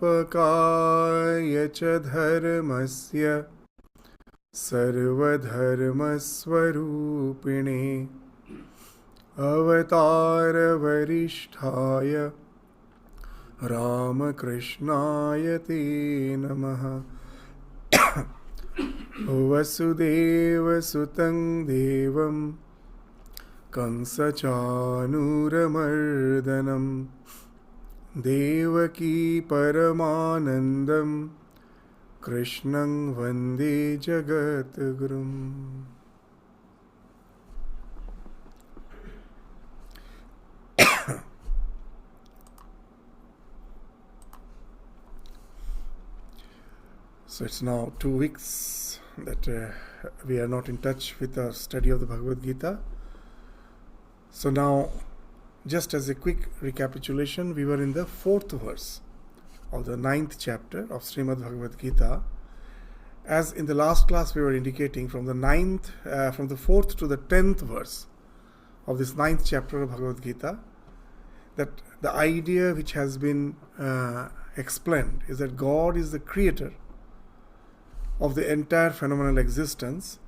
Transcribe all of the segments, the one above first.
संस्थापकाय च धर्मस्य सर्वधर्मस्वरूपिणे अवतारवरिष्ठाय रामकृष्णाय ते नमः। वसुदेवसुतं देवं कंसचानूरमर्दनं देवकी परमानन्दं कृष्णं वन्दे जगद्गुरुम्। So it's now 2 weeks that we are not in touch with our study of the Bhagavad Gita. So now, just as a quick recapitulation, we were in the 4th verse of the 9th chapter of Shrimad Bhagavad Gita. As in the last class we were indicating, from the 4th to the 10th verse of this 9th chapter of Bhagavad Gita, that the idea which has been explained is that God is the creator of the entire phenomenal existence,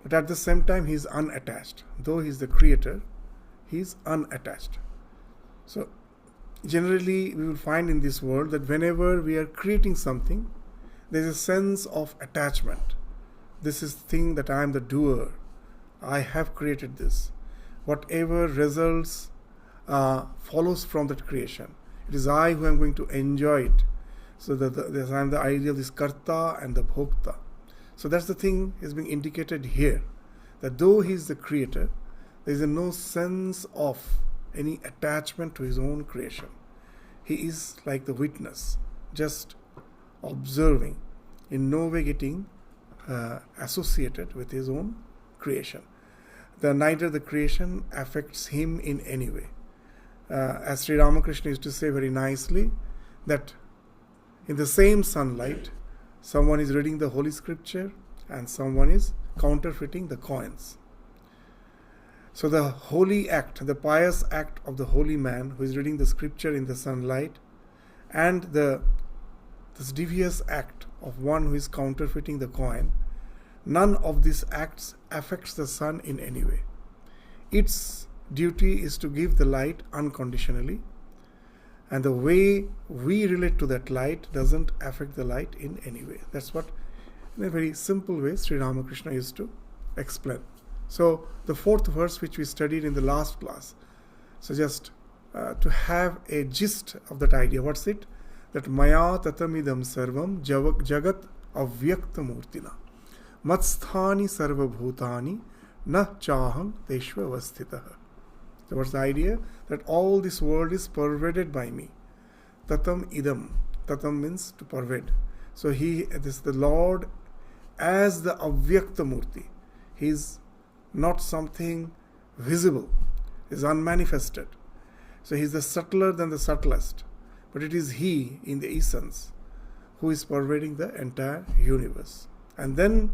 but at the same time he is unattached. Though he is the creator, he is unattached. So generally we will find in this world that whenever we are creating something, there is a sense of attachment. This is the thing that I am the doer. I have created this. Whatever results follows from that creation, it is I who am going to enjoy it. So that I am the idea of this karta and the bhokta. So that's the thing is being indicated here, that though he is the creator, there is no sense of any attachment to his own creation. He is like the witness, just observing, in no way getting associated with his own creation. Neither the creation affects him in any way. As Sri Ramakrishna used to say very nicely, that in the same sunlight, someone is reading the Holy Scripture and someone is counterfeiting the coins. So the holy act, the pious act of the holy man who is reading the Scripture in the sunlight, and this devious act of one who is counterfeiting the coin, none of these acts affects the sun in any way. Its duty is to give the light unconditionally, and the way we relate to that light doesn't affect the light in any way. That's what, in a very simple way, Sri Ramakrishna used to explain. So the 4th verse which we studied in the last class, so just to have a gist of that idea, what's it? That maya tatamidam sarvam jagat avyakta murtina matsthani sarva bhutani na chaham teshva avasthitaha. So what's the idea? That all this world is pervaded by me. Tatam idam. Tatam means to pervade. So the Lord as the avyakta murti. He is not something visible. He is unmanifested. So he is the subtler than the subtlest. But it is he in the essence who is pervading the entire universe. And then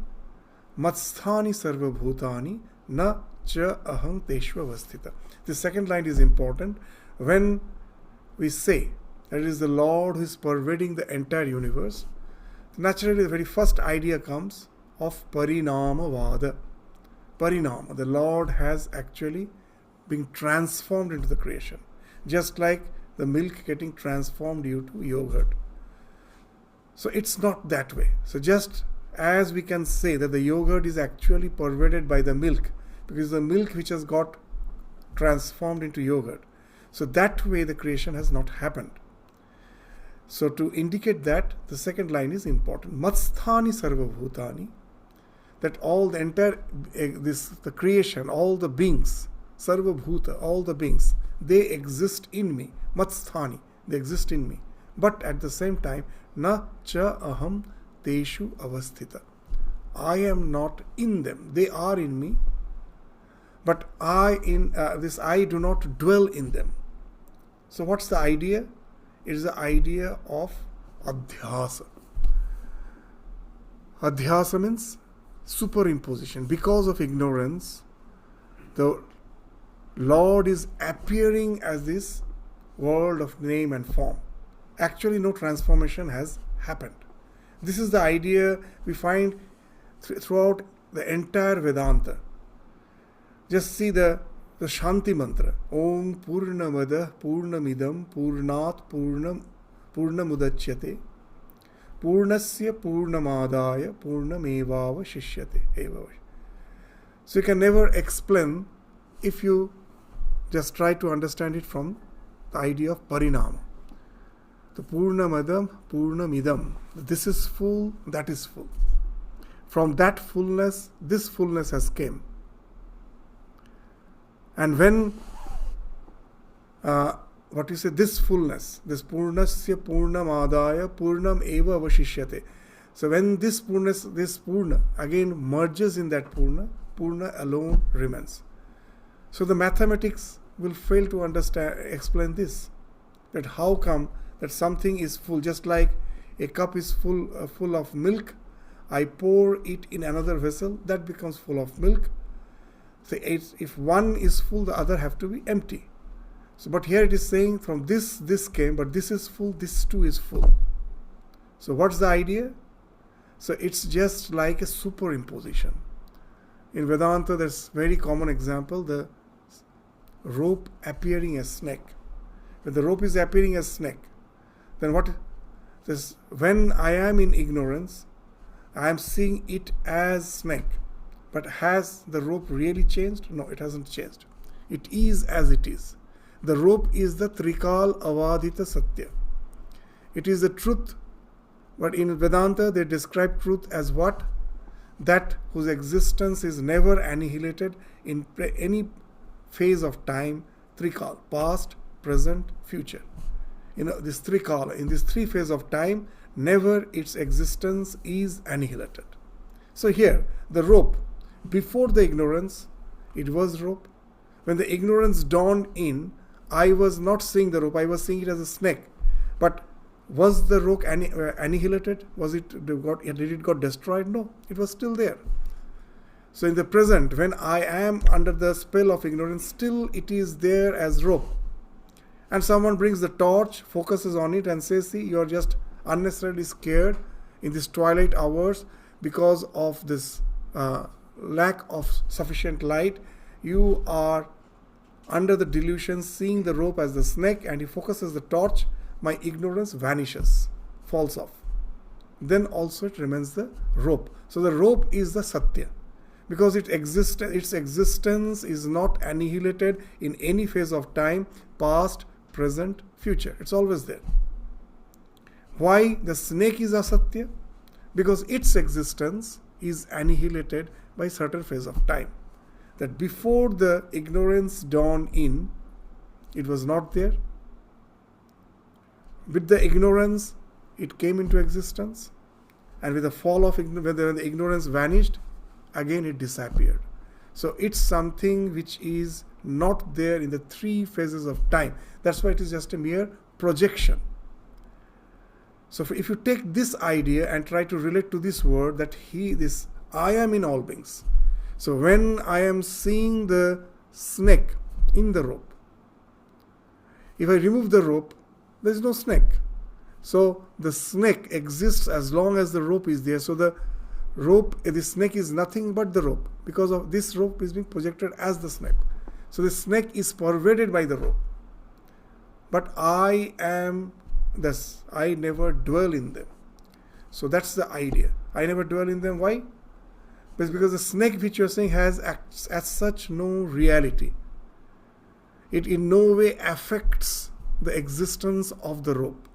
matsthani sarva bhutani na cha aham teshva avasthita. The second line is important. When we say that it is the Lord who is pervading the entire universe, naturally the very first idea comes of parinamavada. Parinama, the Lord has actually been transformed into the creation, just like the milk getting transformed due to yogurt. So it's not that way. So just as we can say that the yogurt is actually pervaded by the milk, because the milk which has got transformed into yogurt. So that way the creation has not happened. So to indicate that, the second line is important. Matsthani sarva bhutani, that all the entire, the creation, all the beings, sarva bhuta, all the beings, they exist in me. Matsthani, they exist in me. But at the same time, na cha aham teshu avasthita. I am not in them. They are in me. But I do not dwell in them. So what's the idea? It is the idea of adhyasa. Adhyasa means superimposition. Because of ignorance, the Lord is appearing as this world of name and form, actually no transformation has happened. This is the idea we find throughout the entire Vedanta. Just see the Shanti mantra. Om Purnamada Purnamidam Purnat Purnamudachyate Purnasya Purnamadaya Purnamevava Shishyate. So you can never explain if you just try to understand it from the idea of Parinama. The Purnamadam, Purnamidam. This is full, that is full. From that fullness, this fullness has came. And when, this fullness, this Purnasya Purnamadaya Purnam Eva Avashishyate. So when this Purna again merges in that Purna alone remains. So the mathematics will fail to explain this. That how come that something is full, just like a cup is full of milk, I pour it in another vessel, that becomes full of milk. So if one is full, the other have to be empty. So, but here it is saying from this came, but this is full, this too is full. So what's the idea? So it's just like a superimposition. In Vedanta, there's very common example, the rope appearing as snake. When the rope is appearing as snake, then what? When I am in ignorance, I am seeing it as snake. But has the rope really changed? No, it hasn't changed. It is as it is. The rope is the Trikal Avadita Satya. It is the truth. But in Vedanta, they describe truth as what? That whose existence is never annihilated in any phase of time. Trikal, past, present, future. This Trikala, in this three phases of time, never its existence is annihilated. So here, the rope, before the ignorance, it was rope. When the ignorance dawned in, I was not seeing the rope, I was seeing it as a snake. But was the rope annihilated? Did it got destroyed? No, it was still there. So in the present, when I am under the spell of ignorance, still it is there as rope. And someone brings the torch, focuses on it and says, see, you are just unnecessarily scared in these twilight hours because of this lack of sufficient light. You are under the delusion, seeing the rope as the snake, and he focuses the torch, my ignorance vanishes, falls off. Then also it remains the rope. So the rope is the Satya, because its existence is not annihilated in any phase of time, past, present, future. It's always there. Why the snake is asatya? Because its existence is annihilated by certain phase of time. That before the ignorance dawned in, it was not there. With the ignorance, it came into existence. And with the fall of when the ignorance vanished, again it disappeared. So it's something which is not there in the three phases of time. That's why it is just a mere projection. So if you take this idea and try to relate to this word, that I am in all beings. So when I am seeing the snake in the rope, if I remove the rope, there is no snake. So the snake exists as long as the rope is there. So the snake is nothing but the rope, because of this rope is being projected as the snake. So the snake is pervaded by the rope. But I am thus, I never dwell in them. So that's the idea. I never dwell in them. Why? Because the snake which you are saying has as such no reality. It in no way affects the existence of the rope.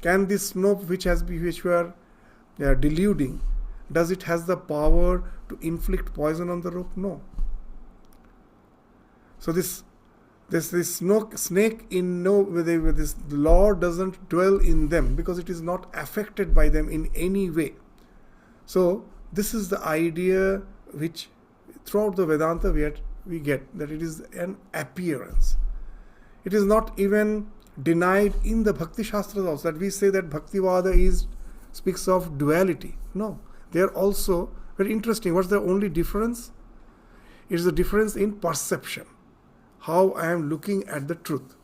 Can this rope which you are deluding, does it has the power to inflict poison on the rope? No. So this snake in no way, this Lord doesn't dwell in them, because it is not affected by them in any way. So this is the idea which throughout the Vedanta we get, that it is an appearance. It is not even denied in the Bhakti Shastras also, that we say that Bhaktivada speaks of duality. No, they are also very interesting. What's the only difference? It is the difference in perception, how I am looking at the truth.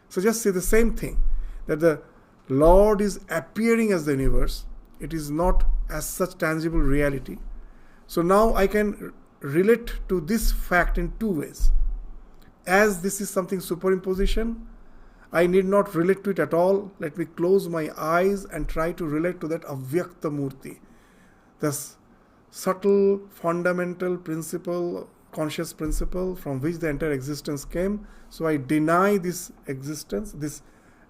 So just say the same thing, that the Lord is appearing as the universe. It is not as such tangible reality. So now I can relate to this fact in two ways. As this is something superimposition, I need not relate to it at all. Let me close my eyes and try to relate to that avyakta murti. This subtle, fundamental principle, conscious principle from which the entire existence came. So I deny this existence, this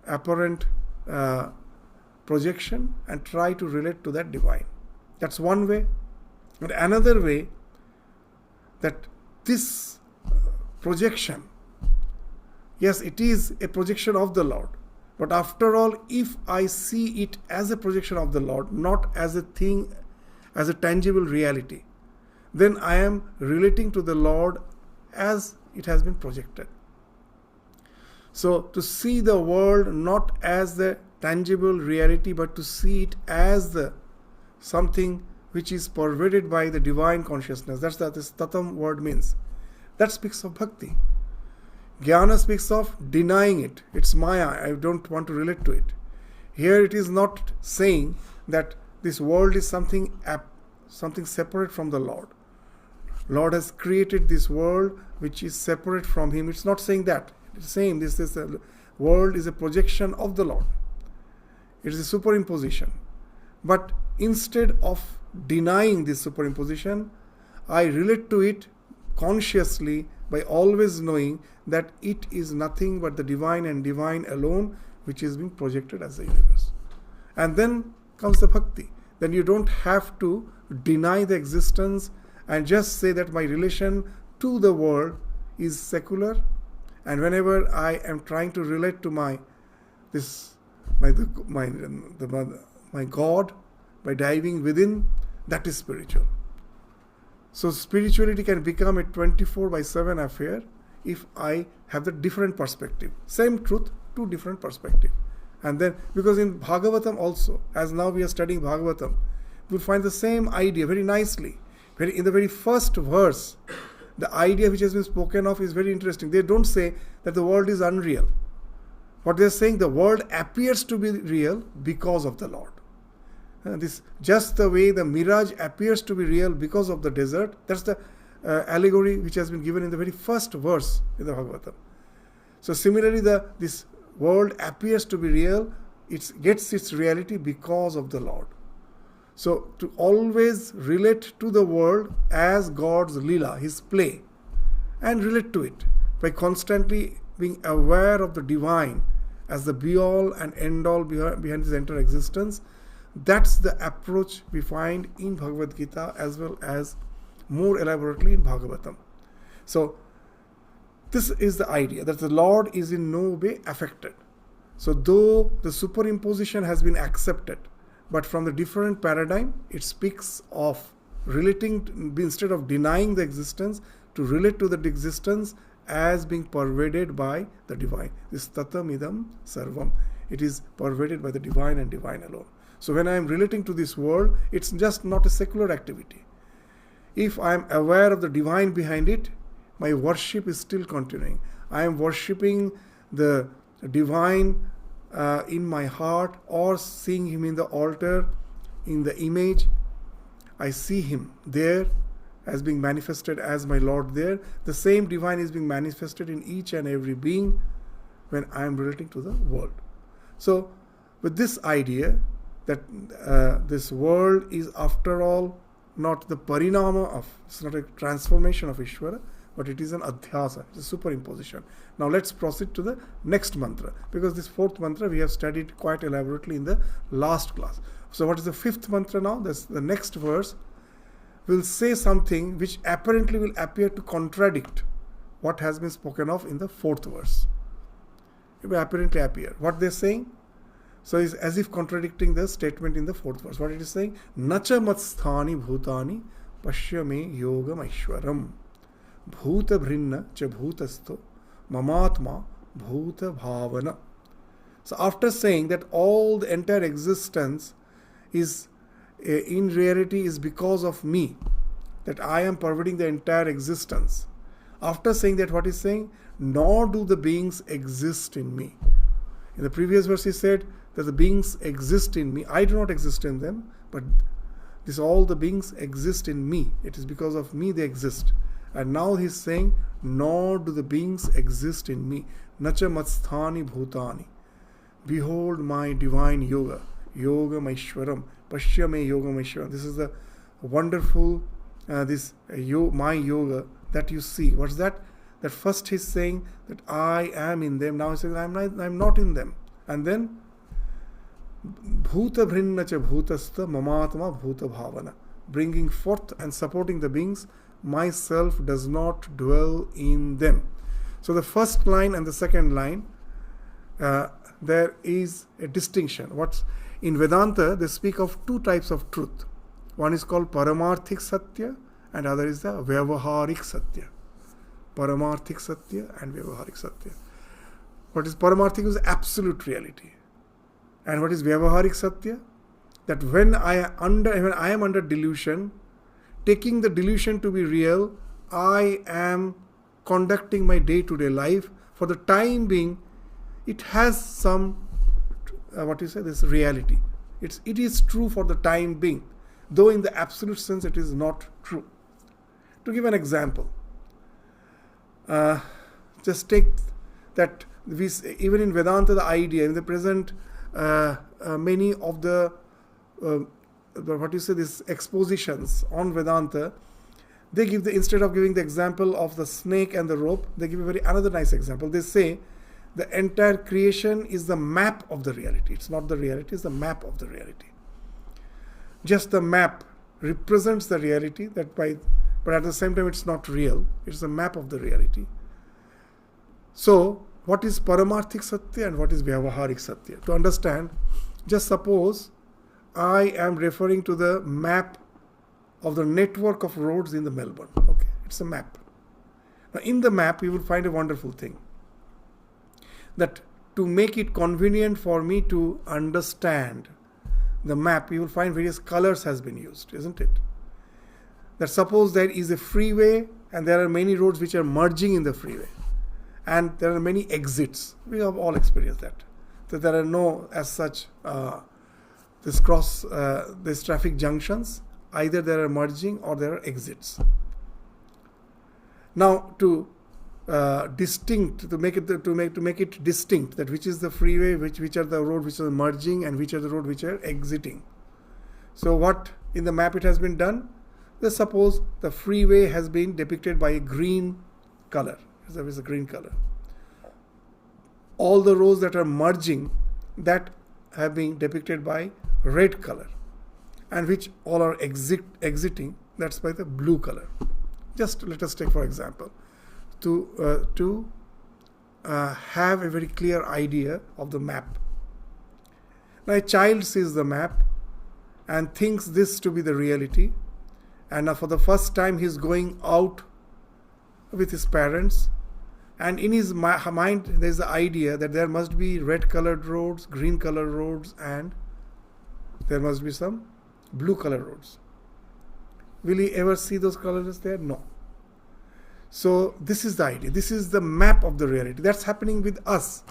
apparent projection, and try to relate to that divine. That's one way. And another way, that this projection, yes, it is a projection of the Lord. But after all, if I see it as a projection of the Lord, not as a thing, as a tangible reality, then I am relating to the Lord as it has been projected. So to see the world not as the tangible reality, but to see it as the something which is pervaded by the divine consciousness. That's what this tatam word means. That speaks of bhakti. Jnana speaks of denying it. It's maya. I don't want to relate to it. Here it is not saying that this world is something separate from the Lord. Lord has created this world which is separate from Him. It's not saying that. It's saying this world is a projection of the Lord. It is a superimposition. But instead of denying this superimposition, I relate to it consciously by always knowing that it is nothing but the divine and divine alone which is being projected as the universe. And then comes the bhakti. Then you don't have to deny the existence and just say that my relation to the world is secular, and whenever I am trying to relate to my God by diving within, that is spiritual. So spirituality can become a 24/7 affair if I have the different perspective. Same truth, two different perspective. And then, because in Bhagavatam also, as now we are studying Bhagavatam, we'll find the same idea very nicely. In the very first verse, the idea which has been spoken of is very interesting. They don't say that the world is unreal. What they're saying, the world appears to be real because of the Lord. This just the way the mirage appears to be real because of the desert. That's the allegory which has been given in the very first verse in the Bhagavatam. So similarly, this world appears to be real. It gets its reality because of the Lord. So to always relate to the world as God's lila, His play, and relate to it by constantly being aware of the divine as the be-all and end-all behind this entire existence. That's the approach we find in Bhagavad Gita as well as more elaborately in Bhagavatam. So this is the idea that the Lord is in no way affected. So though the superimposition has been accepted, but from the different paradigm, it speaks of relating, instead of denying the existence, to relate to that existence as being pervaded by the divine. This tatam idam sarvam. It is pervaded by the divine and divine alone. So when I am relating to this world, it's just not a secular activity. If I am aware of the divine behind it, my worship is still continuing. I am worshipping the divine in my heart, or seeing Him in the altar, in the image. I see Him there as being manifested as my Lord there. The same divine is being manifested in each and every being when I am relating to the world. So with this idea that this world is after all not the parinama of, it's not a transformation of Ishvara, but it is an adhyasa, it's a superimposition. Now let's proceed to the next mantra, because this fourth mantra we have studied quite elaborately in the last class. So what is the fifth mantra now? That's the next verse will say something which apparently will appear to contradict what has been spoken of in the fourth verse. It will apparently appear. What they're saying? So it's as if contradicting the statement in the fourth verse. What it is saying? Nacha matsthani bhutani pashya me yogam aishwaram bhuta bhrinna cha bhutasto mamatma bhuta bhavana. So after saying that all the entire existence is in reality is because of me, that I am pervading the entire existence. After saying that, what is saying? Nor do the beings exist in me. In the previous verse he said that the beings exist in me. I do not exist in them, but all the beings exist in me. It is because of me they exist. And now he's saying, nor do the beings exist in me. Nacha matsthani bhutani. Behold my divine yoga. Yoga Maishwaram. Pashyame yoga Maishwaram. This is the wonderful, my yoga that you see. What's that? That first he's saying that I am in them. Now he's saying I'm not in them. And then Bhuta Bhrinna cha Bhutastha Mamatma Bhuta Bhavana. Bringing forth and supporting the beings, myself does not dwell in them. So the first line and the second line, there is a distinction. In Vedanta, they speak of two types of truth. One is called Paramarthik Satya and other is the Vyavaharik Satya. Paramarthik Satya and Vyavaharik Satya. What is Paramarthik is absolute reality. And what is Vyavaharik Satya? That when I am under delusion, taking the delusion to be real, I am conducting my day-to-day life. For the time being, it has some, this reality. It is true for the time being, though in the absolute sense it is not true. To give an example, just take that even in Vedanta, the idea in the present, many of the these expositions on Vedanta, they give instead of giving the example of the snake and the rope, they give another nice example. They say the entire creation is the map of the reality. It's not the reality, it's the map of the reality. Just the map represents the reality, but at the same time it's not real. It's the map of the reality. So, what is Paramarthik Satya and what is Vyavaharik Satya? To understand, just suppose I am referring to the map of the network of roads in the Melbourne. Okay, it's a map. Now, in the map, you will find a wonderful thing. That to make it convenient for me to understand the map, you will find various colors has been used, isn't it? That suppose there is a freeway and there are many roads which are merging in the freeway. And there are many exits. We have all experienced that. That there are no, as such, these traffic junctions. Either there are merging or there are exits. Now, to make it distinct, that which is the freeway, which are the road which are merging, and which are the road which are exiting. So, what in the map it has been done? Let's suppose the freeway has been depicted by a green color. There is a green color. All the roads that are merging, that have been depicted by red color, and which all are exiting, that's by the blue color. Just let us take for example, to have a very clear idea of the map. Now a child sees the map and thinks this to be the reality, and now for the first time he is going out with his parents, and in his mind there is the idea that there must be red colored roads, green colored roads, and there must be some blue colored roads. Will he ever see those colors there? No. So this is the idea. This is the map of the reality. That's happening with us.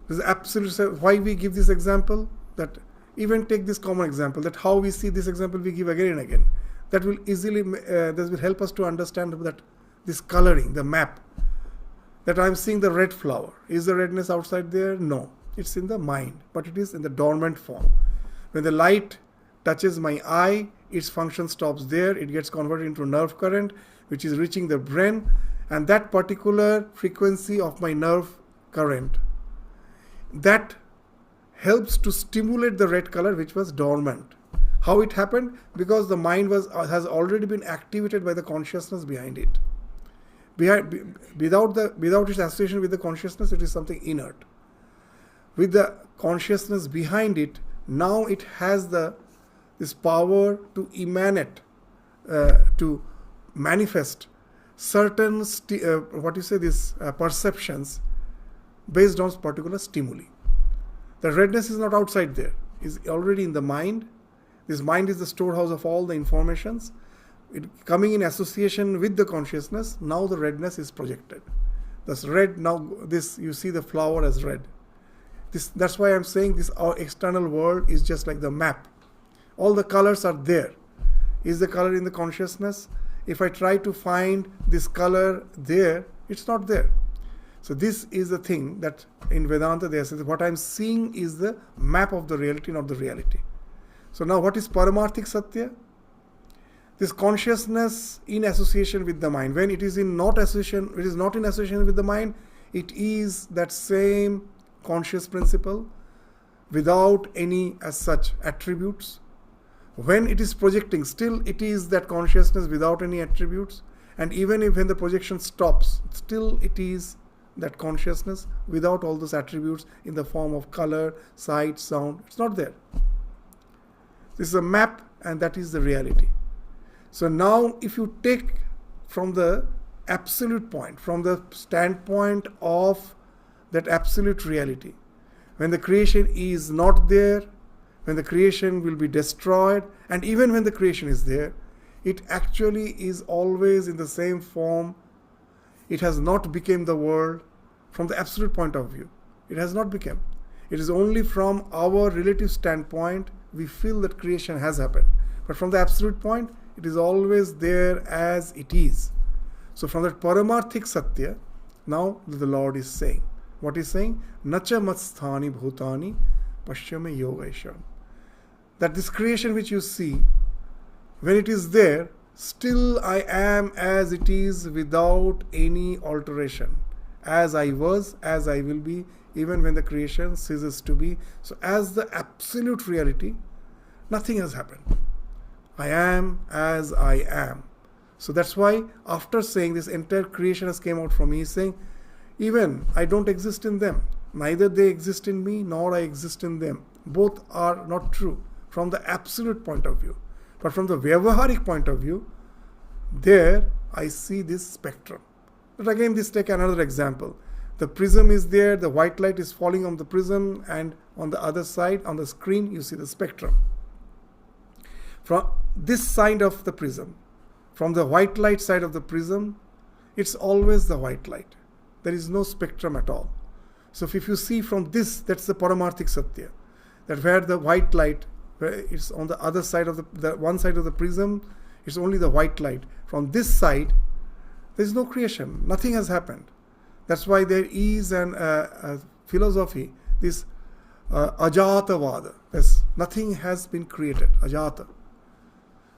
This is absolute. Why we give this example? That even take this common example. That how we see this example we give again and again. That will easily this will help us to understand that this coloring, the map. That I'm seeing the red flower. Is the redness outside there? No. It's in the mind, but it is in the dormant form. When the light touches my eye, its function stops there. It gets converted into nerve current, which is reaching the brain, and that particular frequency of my nerve current, that helps to stimulate the red color which was dormant. How it happened? Because the mind has already been activated by the consciousness behind it. Without its association with the consciousness, it is something inert. With the consciousness behind it, now it has this power to emanate, to manifest certain perceptions based on particular stimuli. The redness is not outside there; is already in the mind. This mind is the storehouse of all the informations. Coming in association with the consciousness, now the redness is projected. Thus red, now this you see the flower as red. That's why I'm saying this, our external world is just like the map. All the colors are there. Is the color in the consciousness? If I try to find this color there, it's not there. So this is the thing that in Vedanta they say that what I'm seeing is the map of the reality, not the reality. So now what is Paramarthik Satya? This consciousness in association with the mind. When it is not in association with the mind, it is that same conscious principle without any as such attributes. When it is projecting, still it is that consciousness without any attributes. And even if when the projection stops, still it is that consciousness without all those attributes in the form of color, sight, sound. It's not there. This is a map, and that is the reality. So now if you take from the absolute point, from the standpoint of that absolute reality, when the creation is not there, when the creation will be destroyed, and even when the creation is there, it actually is always in the same form. It has not become the world from the absolute point of view. It has not become. It is only from our relative standpoint we feel that creation has happened. But from the absolute point, it is always there as it is. So from that Paramarthik Satya, now the Lord is saying, what is saying? Nacha matsthani bhutani pashyame yogaisham. That this creation which you see, when it is there, still I am as it is without any alteration. As I was, as I will be, even when the creation ceases to be. So as the absolute reality, nothing has happened. I am as I am. So that's why after saying this entire creation has came out from me, he's saying, even I don't exist in them. Neither they exist in me, nor I exist in them. Both are not true from the absolute point of view. But from the Vyavaharik point of view, there I see this spectrum. But again, this take another example. The prism is there, the white light is falling on the prism, and on the other side, on the screen, you see the spectrum. From this side of the prism, from the white light side of the prism, it's always the white light. There is no spectrum at all. So if you see from this, that's the Paramarthik Satya. That where the white light, where it's on the other side of the one side of the prism, it's only the white light. From this side, there is no creation. Nothing has happened. That's why there is a philosophy, this Ajatavada. Nothing has been created, Ajata.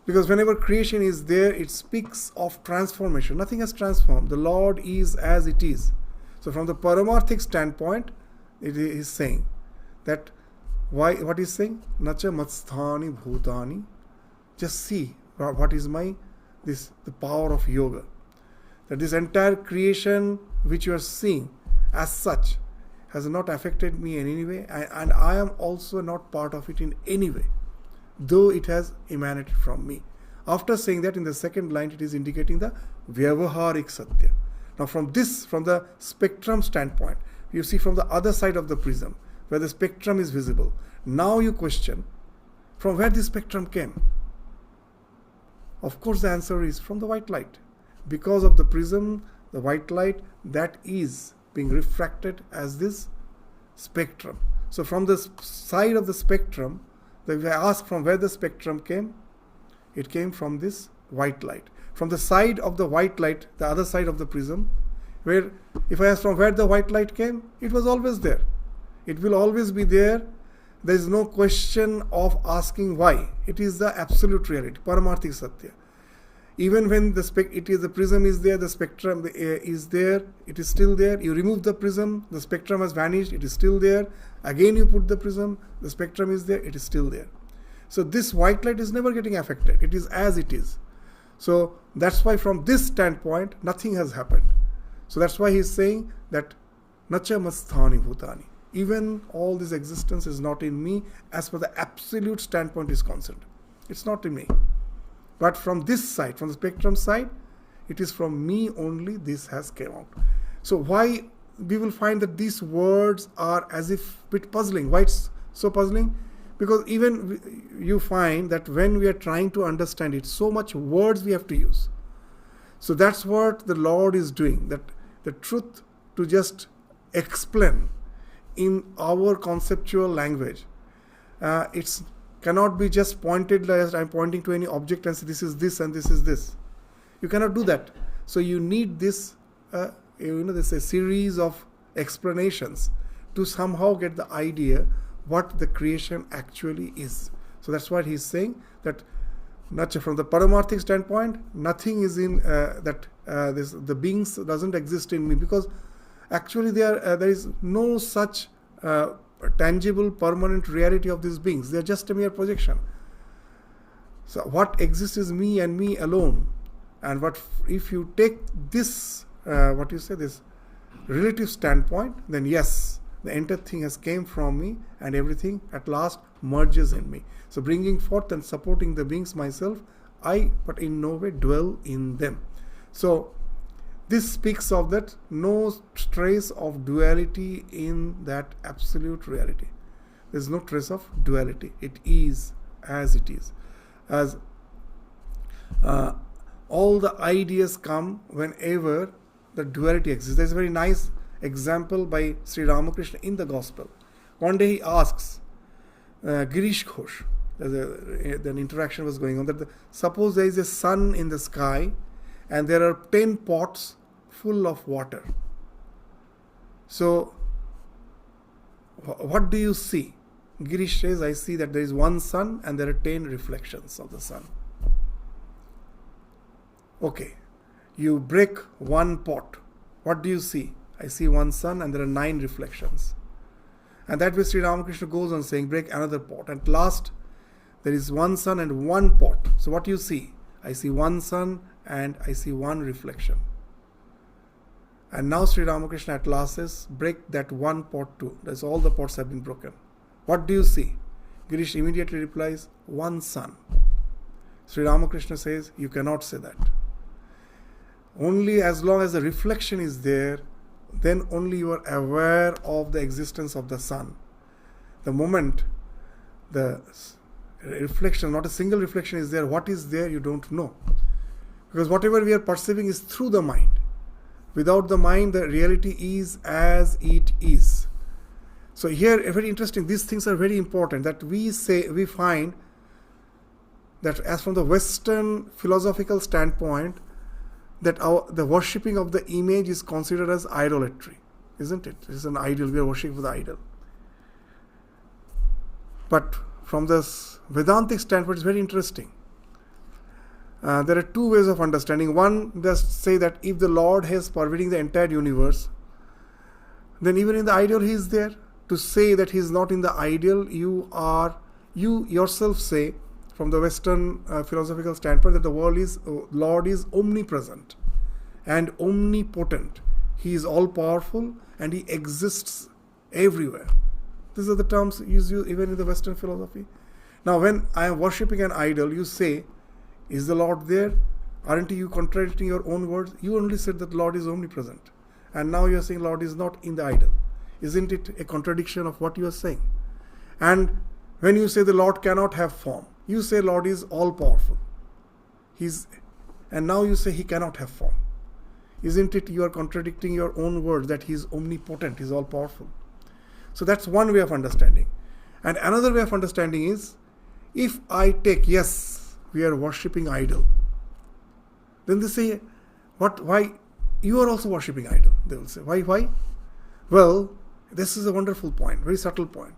Because whenever creation is there, it speaks of transformation. Nothing has transformed. The Lord is as it is. So from the Paramarthik standpoint, it is saying that, what is saying? Nacha matsthani bhutani. Just see what is the power of yoga. That this entire creation which you are seeing as such has not affected me in any way, and I am also not part of it in any way, though it has emanated from me. After saying that, in the second line, it is indicating the Vyavaharik Satya. Now from the spectrum standpoint, you see from the other side of the prism, where the spectrum is visible. Now you question, from where this spectrum came? Of course the answer is from the white light. Because of the prism, the white light, that is being refracted as this spectrum. So from the side of the spectrum, if I ask from where the spectrum came, it came from this white light. From the side of the white light, the other side of the prism, where if I ask from where the white light came, it was always there. It will always be there. There is no question of asking why. It is the absolute reality, Paramarthik Satya. Even when the prism is there, the spectrum is there, it is still there. You remove the prism, the spectrum has vanished, it is still there. Again you put the prism, the spectrum is there, it is still there. So this white light is never getting affected. It is as it is. So that's why from this standpoint, nothing has happened. So that's why he is saying that Nacha masthani bhutani. Even all this existence is not in me as per the absolute standpoint is concerned. It's not in me. But from this side, from the spectrum side, it is from me only this has come out. So why we will find that these words are as if a bit puzzling. Why it's so puzzling? Because even you find that when we are trying to understand it, so much words we have to use. So that's what the Lord is doing. That the truth to just explain in our conceptual language. It's cannot be just pointed as I'm pointing to any object and say this is this and this is this. You cannot do that. So you need this, there's a series of explanations to somehow get the idea what the creation actually is. So that's what he's saying, that from the paramarthic standpoint, nothing is in the beings doesn't exist in me, because actually there is no such tangible permanent reality of these beings. They are just a mere projection. So what exists is me and me alone. And if you take this this relative standpoint, then yes, the entire thing has came from me and everything at last merges in me. So bringing forth and supporting the beings myself, but in no way dwell in them. So this speaks of that no trace of duality in that absolute reality. There is no trace of duality. It is as it is. As all the ideas come whenever the duality exists. There is a very nice example by Sri Ramakrishna in the Gospel. One day he asks Girish Ghosh, an interaction was going on, that suppose there is a sun in the sky and there are 10 pots full of water. So what do you see? Girish says, I see that there is one sun and there are 10 reflections of the sun. Okay, you break one pot. What do you see? I see one sun and there are 9 reflections. And that way Sri Ramakrishna goes on saying, break another pot. At last, there is one sun and one pot. So what do you see? I see one sun and I see one reflection. And now Sri Ramakrishna at last says, break that one pot too. That's all the pots have been broken. What do you see? Girish immediately replies, one sun. Sri Ramakrishna says, you cannot say that. Only as long as the reflection is there, then only you are aware of the existence of the sun. The moment the reflection, not a single reflection is there, what is there you don't know. Because whatever we are perceiving is through the mind. Without the mind, the reality is as it is. So here, very interesting, these things are very important, that we find that as from the Western philosophical standpoint, that the worshipping of the image is considered as idolatry, isn't it? It is an idol, we are worshipping the idol. But from this Vedantic standpoint, it's very interesting. There are two ways of understanding. One, just say that if the Lord is pervading the entire universe, then even in the idol He is there. To say that He is not in the idol, you yourself say, from the Western philosophical standpoint, that the Lord is omnipresent and omnipotent. He is all-powerful and He exists everywhere. These are the terms used even in the Western philosophy. Now, when I am worshipping an idol, you say, is the Lord there? Aren't you contradicting your own words? You only said that Lord is omnipresent. And now you are saying Lord is not in the idol. Isn't it a contradiction of what you are saying? And when you say the Lord cannot have form, you say Lord is all-powerful. And now you say He cannot have form. Isn't it you are contradicting your own words that He is omnipotent, He is all-powerful? So that's one way of understanding. And another way of understanding is, if I take, yes, we are worshipping idol, then they say, why? You are also worshipping idol. They will say, why? Well, this is a wonderful point, very subtle point.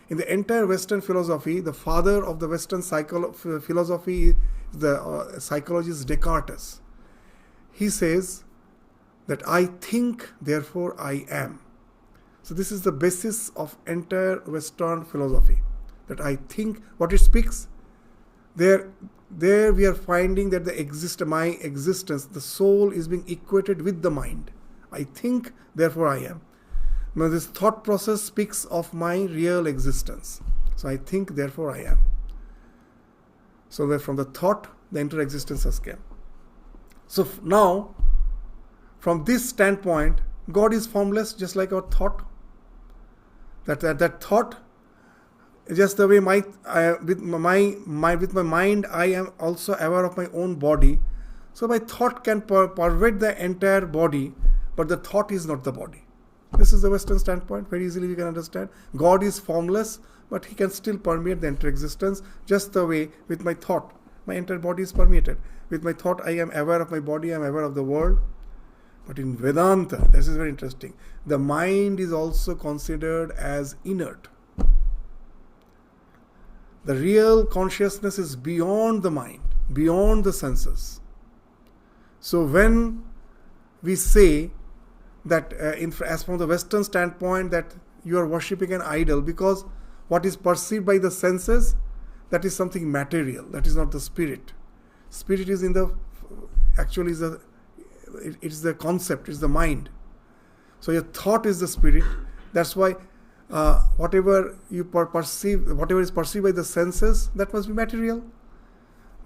In the entire Western philosophy, the father of the Western philosophy, the psychologist Descartes, he says that I think, therefore I am. So this is the basis of entire Western philosophy, that I think, what it speaks, there we are finding that my existence, the soul is being equated with the mind. I think, therefore I am. Now this thought process speaks of my real existence. So I think, therefore I am. So that from the thought, the entire existence has come. So now, from this standpoint, God is formless, just like our thought. That thought, just the way with my mind, I am also aware of my own body. So my thought can pervade the entire body, but the thought is not the body. This is the Western standpoint. Very easily we can understand. God is formless, but he can still permeate the entire existence, just the way with my thought. My entire body is permeated. With my thought, I am aware of my body, I am aware of the world. But in Vedanta, this is very interesting, the mind is also considered as inert. The real consciousness is beyond the mind, beyond the senses. So when we say that, as from the Western standpoint, that you are worshipping an idol, because what is perceived by the senses, that is something material, that is not the spirit. Spirit is actually it is the concept, it is the mind. So your thought is the spirit. That's why whatever you perceive, whatever is perceived by the senses, that must be material.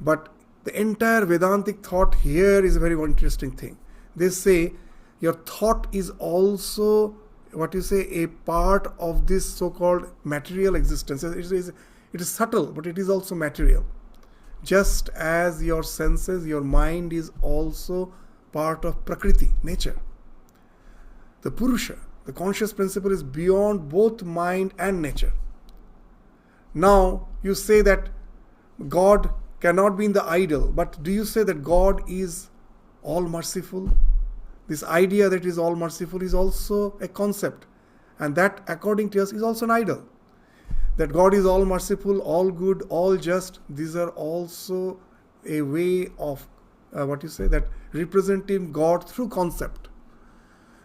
But the entire Vedantic thought here is a very interesting thing. They say your thought is also, a part of this so-called material existence. It is subtle, but it is also material. Just as your senses, your mind is also part of Prakriti, nature. The Purusha, the conscious principle, is beyond both mind and nature. Now, you say that God cannot be in the idol, but do you say that God is all merciful? This idea that is all merciful is also a concept, and that, according to us, is also an idol. That God is all merciful, all good, all just, these are also a way of that representing God through concept.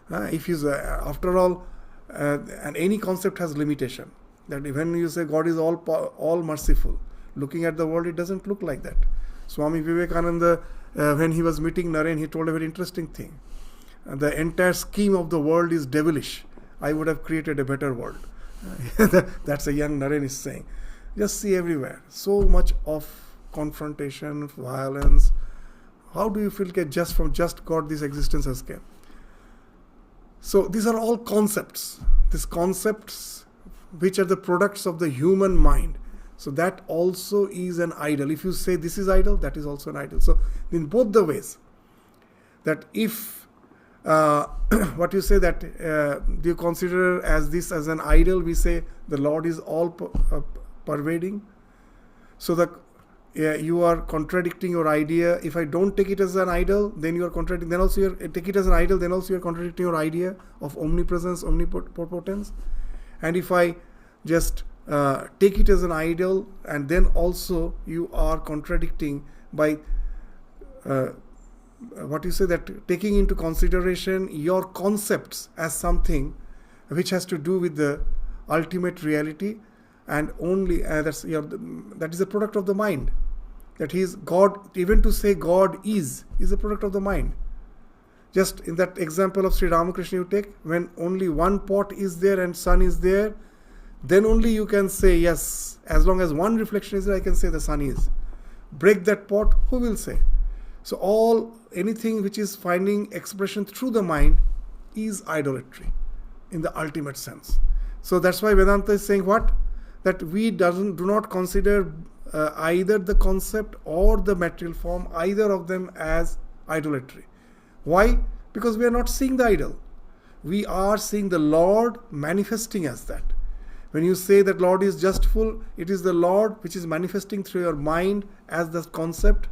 If you after all, and any concept has limitation. That when you say God is all merciful, looking at the world, it doesn't look like that. Swami Vivekananda, when he was meeting Naren, he told a very interesting thing. The entire scheme of the world is devilish. I would have created a better world. That's a young Naren is saying. Just see everywhere. So much of confrontation, violence. How do you feel that just from just God this existence has come? So these are all concepts. These concepts which are the products of the human mind. So that also is an idol. If you say this is idol, that is also an idol. So in both the ways, that if what you say that do you consider as this as an idol, we say the Lord is all pervading. So that you are contradicting your idea. If I don't take it as an idol, then you are contradicting. Then also you take it as an idol. Then also you are contradicting your idea of omnipresence, omnipotence. And if I just take it as an idol, and then also you are contradicting by that taking into consideration your concepts as something which has to do with the ultimate reality, and only that is a product of the mind. That he is God. Even to say God is a product of the mind. Just in that example of Sri Ramakrishna you take, when only one pot is there and sun is there, then only you can say yes. As long as one reflection is there, I can say the sun is. Break that pot, who will say? So anything which is finding expression through the mind is idolatry in the ultimate sense. So that's why Vedanta is saying what? That we do not consider either the concept or the material form, either of them, as idolatry. Why? Because we are not seeing the idol. We are seeing the Lord manifesting as that. When you say that Lord is justful, it is the Lord which is manifesting through your mind as the concept.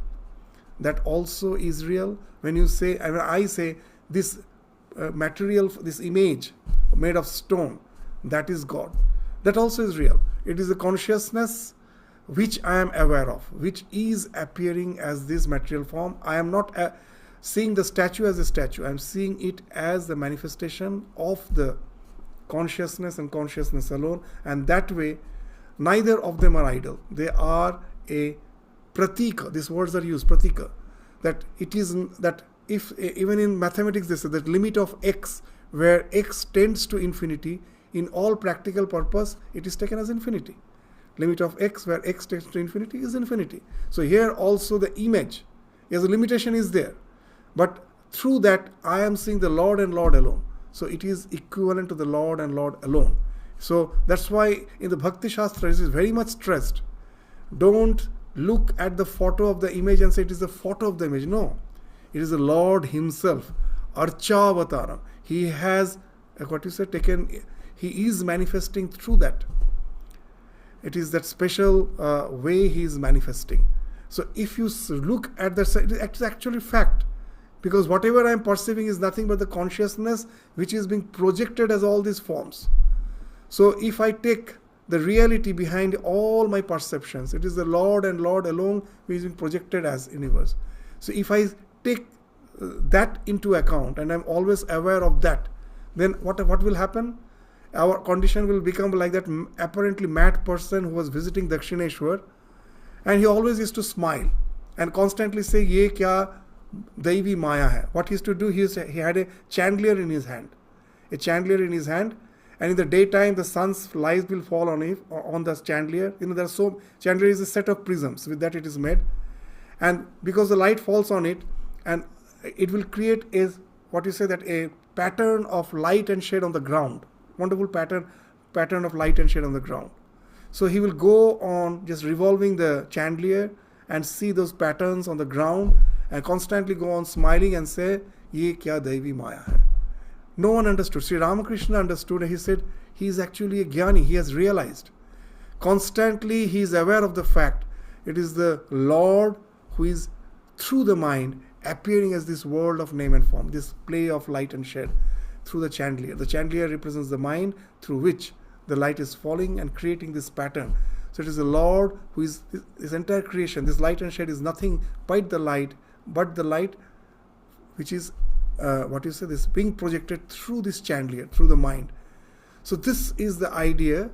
That also is real. When you say, I say this material, this image made of stone, that is God. That also is real. It is a consciousness which I am aware of, which is appearing as this material form. I am not seeing the statue as a statue. I am seeing it as the manifestation of the consciousness and consciousness alone. And that way, neither of them are idol. They are a pratika. These words are used, pratika. That it is that if even in mathematics they say that limit of x, where x tends to infinity, in all practical purpose, it is taken as infinity. Limit of x, where x tends to infinity, is infinity. So here also the image, as a limitation is there. But through that, I am seeing the Lord and Lord alone. So it is equivalent to the Lord and Lord alone. So that's why in the Bhakti Shastra it is very much stressed. Don't look at the photo of the image and say it is the photo of the image. No. It is the Lord himself. Archa Avataram. He has taken, he is manifesting through that. It is that special way he is manifesting. So if you look at that, it is actually fact. Because whatever I am perceiving is nothing but the consciousness which is being projected as all these forms. So if I take the reality behind all my perceptions, it is the Lord and Lord alone who is being projected as universe. So if I take that into account and I am always aware of that, then what will happen? Our condition will become like that apparently mad person who was visiting Dakshineshwar, and he always used to smile and constantly say, "Ye kya Daivi Maya hai." What he used to do, he had a chandelier in his hand. And in the daytime, the sun's light will fall on the chandelier. Chandelier is a set of prisms. With that it is made. And because the light falls on it, and it will create a pattern of light and shade on the ground. Wonderful pattern of light and shade on the ground. So he will go on just revolving the chandelier and see those patterns on the ground and constantly go on smiling and say, "Ye kya Daivi Maya hai." No one understood. Sri Ramakrishna understood, and he said, he is actually a jnani. He has realized. Constantly he is aware of the fact it is the Lord who is through the mind appearing as this world of name and form, this play of light and shade through the chandelier. The chandelier represents the mind through which the light is falling and creating this pattern. So it is the Lord who is this entire creation. This light and shade is nothing but the light which is this being projected through this chandelier, through the mind. So this is the idea.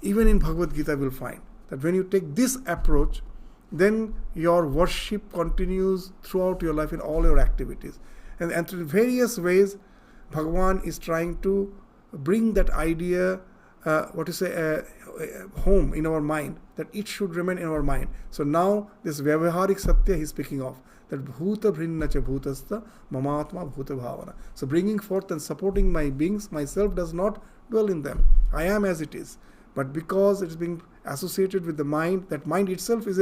Even in Bhagavad Gita we'll find that when you take this approach, then your worship continues throughout your life in all your activities. And through various ways, Bhagavan is trying to bring that idea home in our mind, that it should remain in our mind. So now this Vyavaharik Satya he's speaking of, that Bhuta Bhrinna cha Bhutastha Mamatma Bhuta Bhavana. So bringing forth and supporting my beings, myself does not dwell in them. I am as it is. But because it's being associated with the mind, that mind itself is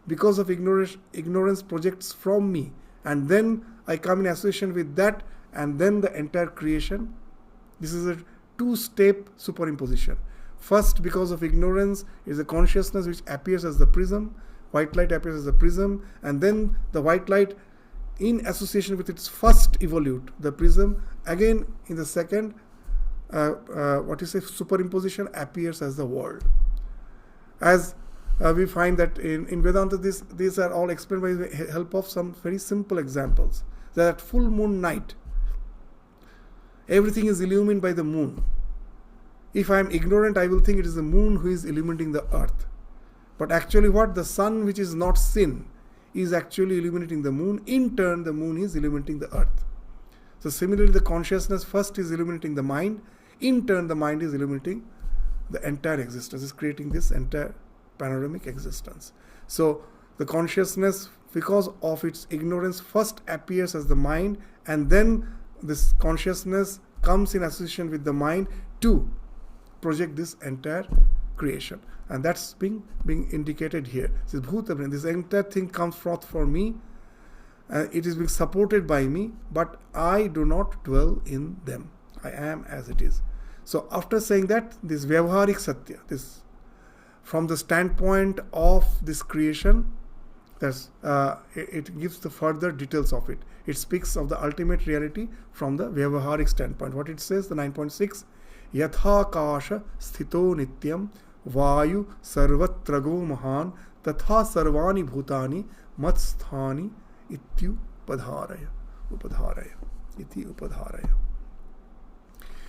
because of ignorance projects from me. And then I come in association with that, and then the entire creation. This is a two-step superimposition. First, because of ignorance, is a consciousness which appears as the prism. White light appears as the prism, and then the white light, in association with its first evolute, the prism, again in the second, superimposition appears as the world. As we find that in Vedanta, these are all explained by the help of some very simple examples. That full moon night, everything is illumined by the moon. If I am ignorant, I will think it is the moon who is illuminating the earth. But actually the sun, which is not seen, is actually illuminating the moon. In turn, the moon is illuminating the earth. So similarly, the consciousness first is illuminating the mind. In turn, the mind is illuminating the entire existence, is creating this entire panoramic existence. So the consciousness, because of its ignorance, first appears as the mind, and then this consciousness comes in association with the mind to project this entire creation. And that's being indicated here. This Bhuta Bhrinna, this entire thing comes forth for me. It is being supported by me, but I do not dwell in them. I am as it is. So after saying that, this Vyavaharik Satya, this from the standpoint of this creation, it gives the further details of it. It speaks of the ultimate reality from the Vyavaharik standpoint. What it says, the 9.6, Yatha Kasha Sthito Nityam Vayu Sarvatrago Mahan Tatha Sarvani Bhutani Matsthani Ityu Upadharaya.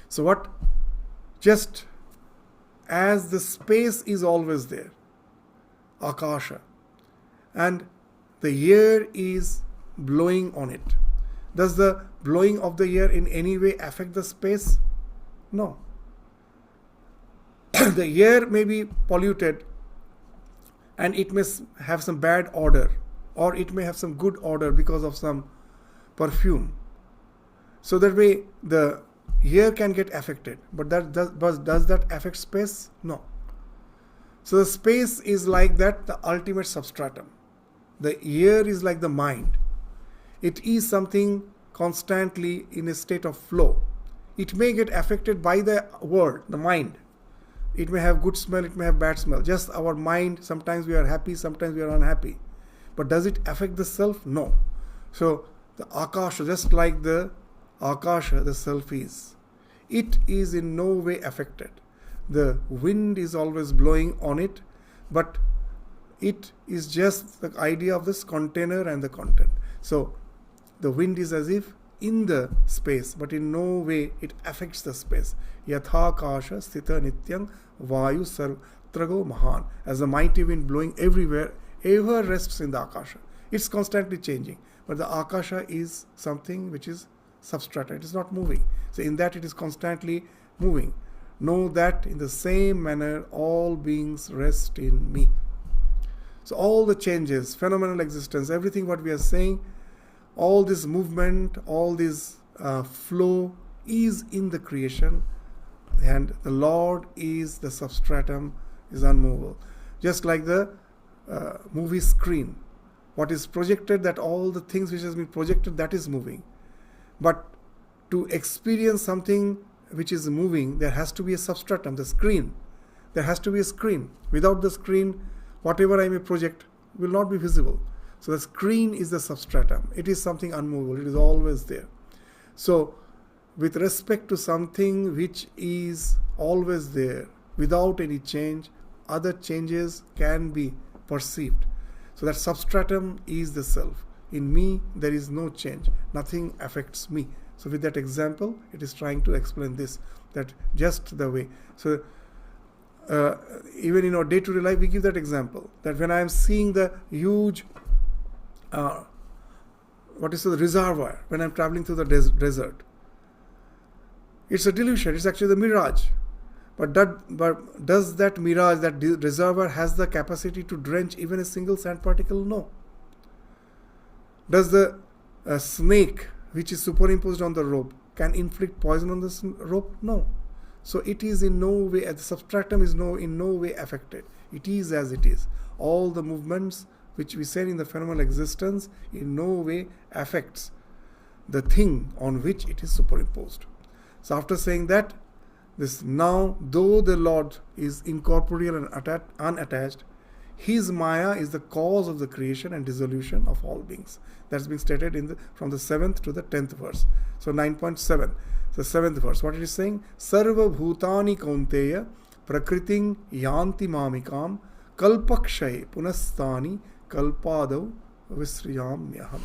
So what? Just as the space is always there, Akasha, and the air is blowing on it. Does the blowing of the air in any way affect the space? No. The air may be polluted and it may have some bad odor, or it may have some good odor because of some perfume. So that way the air can get affected. But does that affect space? No. So the space is like that, the ultimate substratum. The air is like the mind. It is something constantly in a state of flow. it may get affected by the world, the mind. It may have good smell, it may have bad smell. Just our mind, sometimes we are happy, sometimes we are unhappy. But does it affect the self? No. So the Akasha, just like the Akasha, the self is. It is in no way affected. The wind is always blowing on it, but it is just the idea of this container and the content. So the wind is as if in the space, but in no way it affects the space. Yatha kasha sthita nityang vayu sartrago mahan. As the mighty wind blowing everywhere, ever rests in the Akasha. It's constantly changing. But the Akasha is something which is substrata. It is not moving. So in that it is constantly moving. Know that in the same manner all beings rest in me. So all the changes, phenomenal existence, everything what we are saying, all this movement, all this flow is in the creation, and the Lord is the substratum, is unmovable. Just like the movie screen. What is projected, that all the things which has been projected, that is moving. But to experience something which is moving, there has to be a substratum, the screen. There has to be a screen. Without the screen, whatever I may project will not be visible. So the screen is the substratum. It is something unmovable. It is always there. So with respect to something which is always there, without any change, other changes can be perceived. So that substratum is the self. In me, there is no change. Nothing affects me. So with that example, it is trying to explain this, that just the way. So even in our day-to-day life, we give that example, that when I am seeing the huge, the reservoir, when I am traveling through the desert, it's a delusion. It's actually the mirage. But does that mirage, that reservoir, has the capacity to drench even a single sand particle? No. Does the snake, which is superimposed on the rope, can inflict poison on the rope? No. So it is in no way, the substratum is in no way affected. It is as it is. All the movements which we said in the phenomenal existence in no way affects the thing on which it is superimposed. So after saying that, this now, though the Lord is incorporeal and unattached, his Maya is the cause of the creation and dissolution of all beings. That's been stated from the 7th to the 10th verse. So 9.7, the 7th verse. What it is saying? Sarva bhutani kaunteya prakriting yanti mamikam kalpakshay punastani kalpadav visriyamyaham.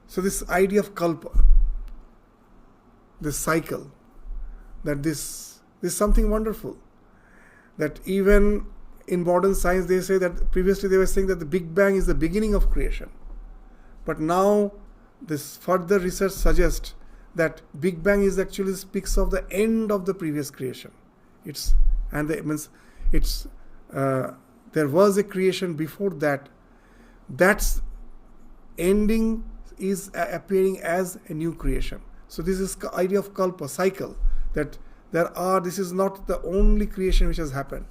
So this idea of kalpa, this cycle, that this is something wonderful. That even in modern science they say that previously they were saying that the Big Bang is the beginning of creation. But now this further research suggests that Big Bang is actually speaks of the end of the previous creation. There was a creation before that. That's ending is appearing as a new creation. So this is the idea of kalpa, cycle, that this is not the only creation which has happened.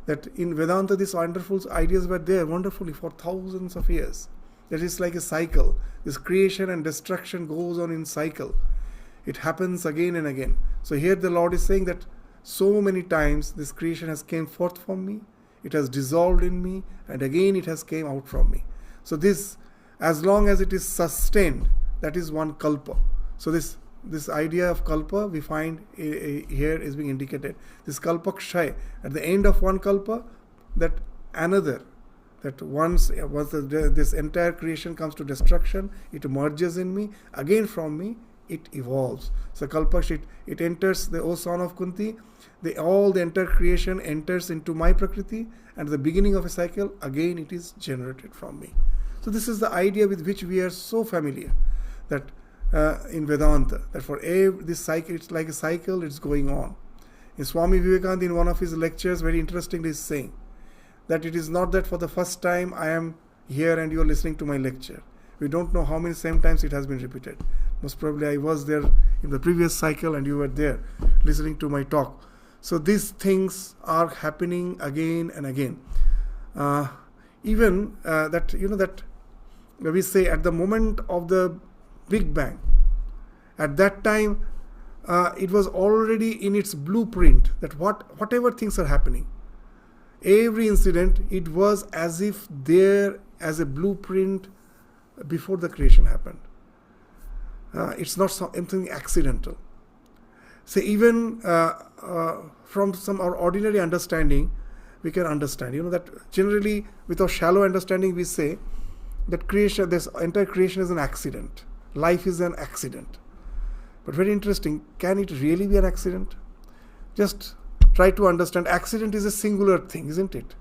That in Vedanta these wonderful ideas were there wonderfully for thousands of years. That is like a cycle. This creation and destruction goes on in cycle. It happens again and again. So here the Lord is saying that so many times this creation has came forth from me, it has dissolved in me, and again it has came out from me. So this, as long as it is sustained, that is one kalpa. So this idea of kalpa we find here is being indicated. This kalpakshay, at the end of one kalpa, that another, that once this entire creation comes to destruction, it merges in me, again from me it evolves. So kalpakshay, it enters the O son of Kunti, the entire creation enters into my prakriti, and at the beginning of a cycle, again it is generated from me. So this is the idea with which we are so familiar, that in Vedanta, that for this cycle, it's like a cycle, it's going on. In Swami Vivekananda, in one of his lectures, very interestingly is saying that it is not that for the first time I am here and you are listening to my lecture. We don't know how many same times it has been repeated. Most probably I was there in the previous cycle and you were there listening to my talk. So these things are happening again and again. Even that we say at the moment of the Big Bang, At that time, it was already in its blueprint that whatever things are happening, every incident, it was as if there as a blueprint before the creation happened. It's not something accidental. So even from some our ordinary understanding, we can understand, that generally with our shallow understanding we say that creation, this entire creation is an accident. Life is an accident. But very interesting, can it really be an accident? Just try to understand. Accident is a singular thing, isn't it?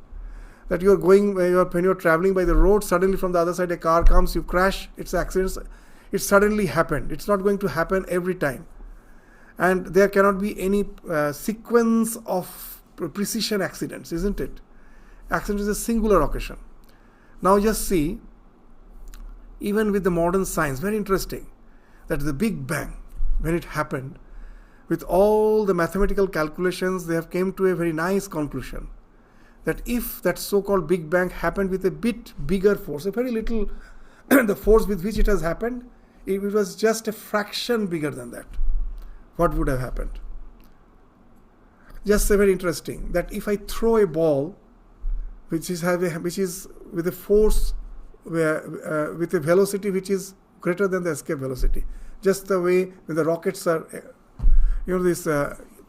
That you are going, when you are traveling by the road, suddenly from the other side a car comes, you crash, it's an accident. It suddenly happened. It's not going to happen every time. And there cannot be any sequence of precision accidents, isn't it? Accident is a singular occasion. Now just see, even with the modern science, very interesting, that the Big Bang, when it happened, with all the mathematical calculations, they have came to a very nice conclusion. That if that so-called Big Bang happened with a bit bigger force, a very little, the force with which it has happened, if it was just a fraction bigger than that, what would have happened? Just very interesting, that if I throw a ball, which is with a force, with a velocity which is greater than the escape velocity, just the way when the rockets are,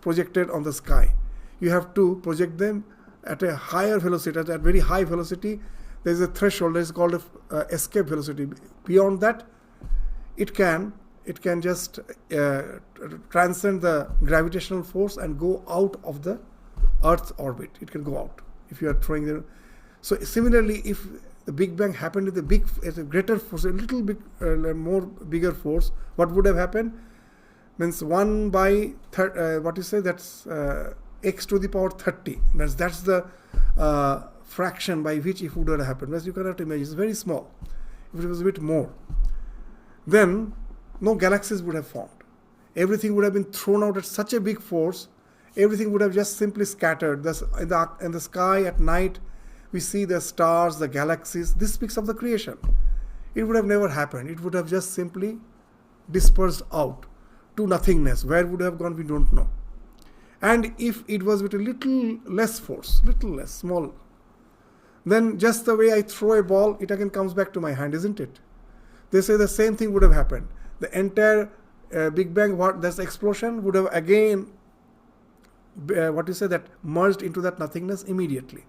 projected on the sky, you have to project them at a higher velocity, at a very high velocity. There is a threshold that is called escape velocity. Beyond that, it can just transcend the gravitational force and go out of the Earth's orbit. It can go out if you are throwing them. So similarly, if the Big Bang happened with a greater force, a little bit more bigger force, what would have happened? Means 1 by that's x to the power 30. That's the fraction by which it would have happened. As you cannot imagine, it's very small. If it was a bit more, then no galaxies would have formed. Everything would have been thrown out at such a big force. Everything would have just simply scattered. In the sky at night, we see the stars, the galaxies. This speaks of the creation. It would have never happened. It would have just simply dispersed out to nothingness. Where would have gone, we don't know. And if it was with a little less force, little less, small, then just the way I throw a ball, it again comes back to my hand, isn't it? They say the same thing would have happened. The entire Big Bang, that's explosion, would have again, that merged into that nothingness immediately.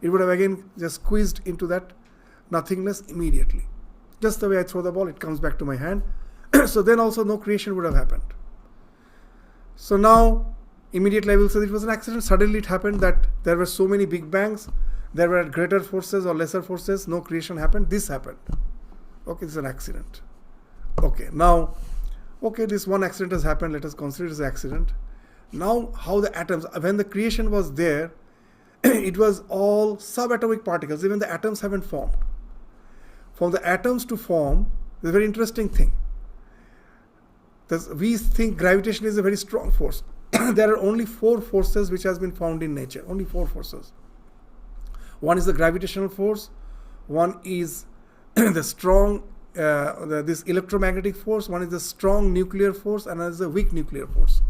It would have again just squeezed into that nothingness immediately. Just the way I throw the ball, it comes back to my hand. So then also no creation would have happened. So now, immediately I will say it was an accident. Suddenly it happened that there were so many Big Bangs, there were greater forces or lesser forces, no creation happened, this happened. Okay, this is an accident. Okay, now, this one accident has happened, let us consider it as an accident. Now, how the atoms, when the creation was there, it was all subatomic particles, even the atoms haven't formed. For the atoms to form, it's a very interesting thing. We think gravitation is a very strong force. There are only 4 forces which has been found in nature, only 4 forces. One is the gravitational force, one is the strong, this electromagnetic force, one is the strong nuclear force, and another is the weak nuclear force.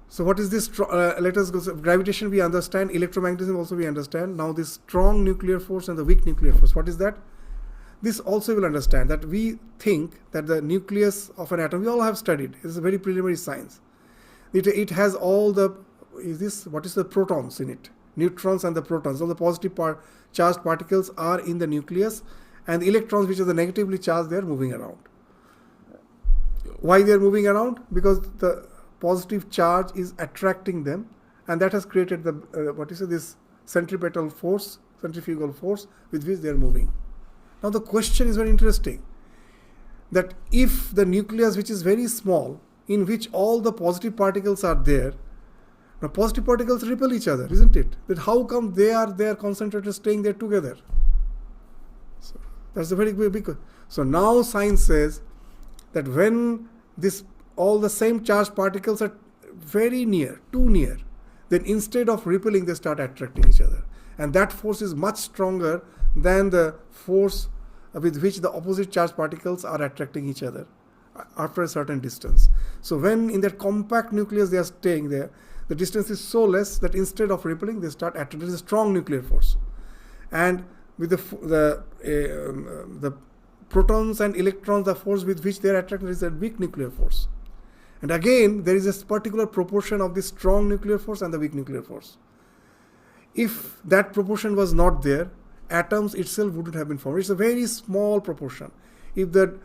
So what is this? Let us go. So gravitation we understand, electromagnetism also we understand. Now this strong nuclear force and the weak nuclear force, what is that? This also will understand that we think that the nucleus of an atom, we all have studied, it is a very preliminary science. It has all the, what is the protons in it? Neutrons and the protons. All the positive charged particles are in the nucleus, and the electrons, which are the negatively charged, they are moving around. Why they are moving around? Because the positive charge is attracting them, and that has created the, this centripetal force, centrifugal force with which they are moving. Now the question is very interesting, that if the nucleus, which is very small, in which all the positive particles are there, now positive particles repel each other, isn't it? That how come they are concentrated, staying there together? So that's a very big question. So now science says that when all the same charged particles are very near, too near, then instead of repelling, they start attracting each other. And that force is much stronger than the force with which the opposite charged particles are attracting each other. after a certain distance. So when in that compact nucleus they are staying there, the distance is so less that instead of repelling, they start attracting. There is a strong nuclear force. And with the protons and electrons, the force with which they are attracted is a weak nuclear force. And again, there is a particular proportion of the strong nuclear force and the weak nuclear force. If that proportion was not there, atoms itself wouldn't have been formed. It's a very small proportion. If the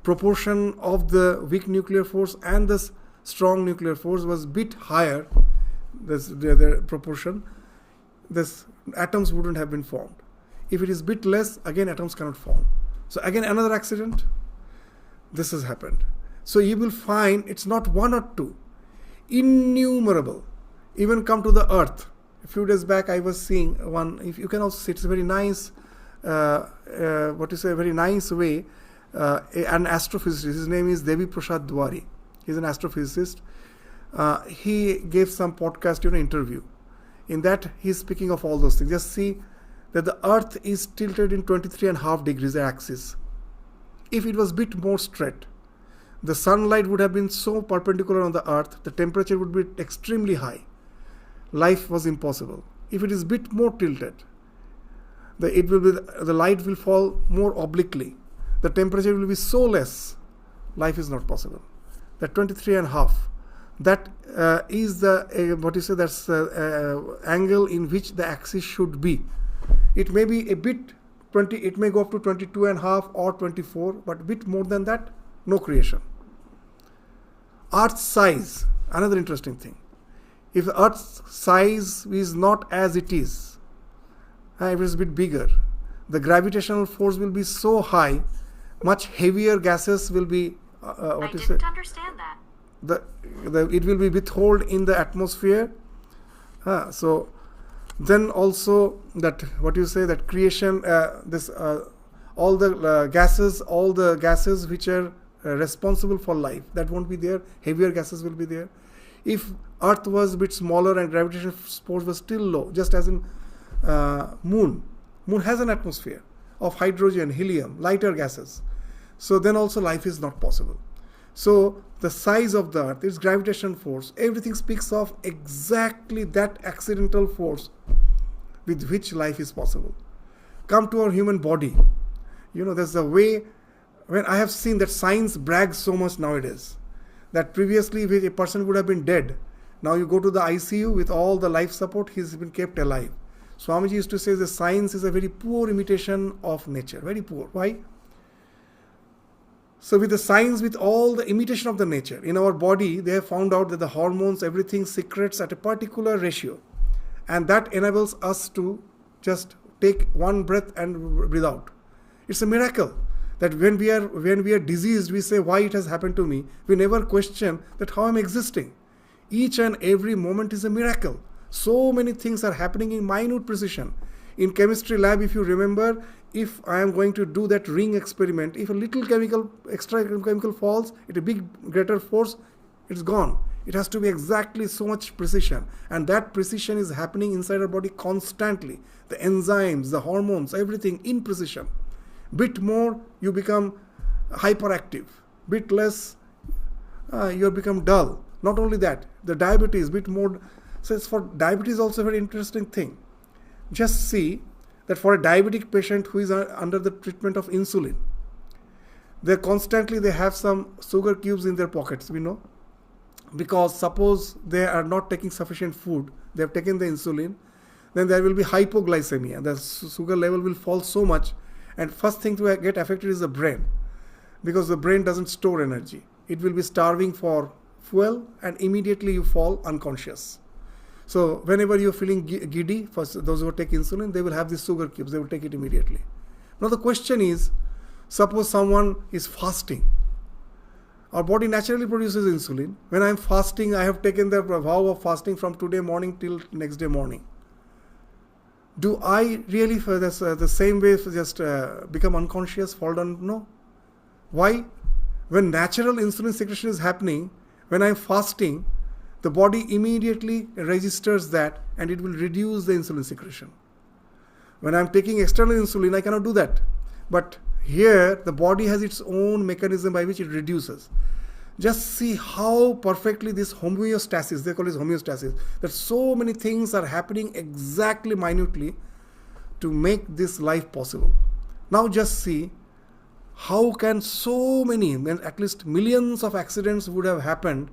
proportion of the weak nuclear force and the strong nuclear force was bit higher, the proportion, this atoms wouldn't have been formed. If it is bit less, again atoms cannot form. So again another accident. This has happened. So you will find it's not one or two, innumerable. Even come to the earth. A few days back I was seeing one, if you can also see, it's a very nice, very nice way, an astrophysicist, his name is Devi Prasad Dwari. He's an astrophysicist. He gave some podcast, interview. In that, he's speaking of all those things. Just see that the earth is tilted in 23.5 degrees axis. If it was a bit more straight, the sunlight would have been so perpendicular on the earth, the temperature would be extremely high. Life was impossible. If it is a bit more tilted, the light will fall more obliquely. The temperature will be so less, life is not possible. That 23.5, that is the that's the angle in which the axis should be. It may be a bit 20. It may go up to 22.5 or 24, but a bit more than that, no creation. Earth's size, another interesting thing. If the Earth's size is not as it is, if it is a bit bigger, the gravitational force will be so high, much heavier gases will be. I didn't understand that. It will be withheld in the atmosphere. So then also that that creation, all the gases which are responsible for life, that won't be there. Heavier gases will be there. If Earth was a bit smaller and gravitational force was still low, just as in Moon has an atmosphere of hydrogen, helium, lighter gases. So then also life is not possible. So the size of the Earth, its gravitational force, everything speaks of exactly that accidental force with which life is possible. Come to our human body. There's a way, when I have seen that science brags so much nowadays, that previously a person would have been dead. Now you go to the ICU with all the life support, he's been kept alive. Swamiji used to say the science is a very poor imitation of nature. Very poor. Why? So with the science, with all the imitation of the nature, in our body, they have found out that the hormones, everything secretes at a particular ratio. And that enables us to just take one breath and breathe out. It's a miracle that when we are diseased, we say, why it has happened to me? We never question that how I'm existing. Each and every moment is a miracle. So many things are happening in minute precision. In chemistry lab, if you remember, if I am going to do that ring experiment, if a little extra chemical falls at a big greater force, it's gone. It has to be exactly so much precision. And that precision is happening inside our body constantly. The enzymes, the hormones, everything in precision. Bit more, you become hyperactive. Bit less, you become dull. Not only that, the diabetes, bit more. So it's for diabetes also a very interesting thing. Just see that for a diabetic patient who is under the treatment of insulin, they have some sugar cubes in their pockets, because suppose they are not taking sufficient food, they have taken the insulin, then there will be hypoglycemia. The sugar level will fall so much, and first thing to get affected is the brain, because the brain doesn't store energy. It will be starving for fuel, and immediately you fall unconscious. So whenever you're feeling giddy, for those who take insulin, they will have these sugar cubes. They will take it immediately. Now the question is, suppose someone is fasting. Our body naturally produces insulin. When I'm fasting, I have taken the vow of fasting from today morning till next day morning. Do I really, for the same way, just become unconscious, fall down? No. Why? When natural insulin secretion is happening, when I'm fasting, the body immediately registers that and it will reduce the insulin secretion. When I'm taking external insulin, I cannot do that. But here, the body has its own mechanism by which it reduces. Just see how perfectly this homeostasis, they call it homeostasis, that so many things are happening exactly minutely to make this life possible. Now just see how can so many, at least millions of accidents would have happened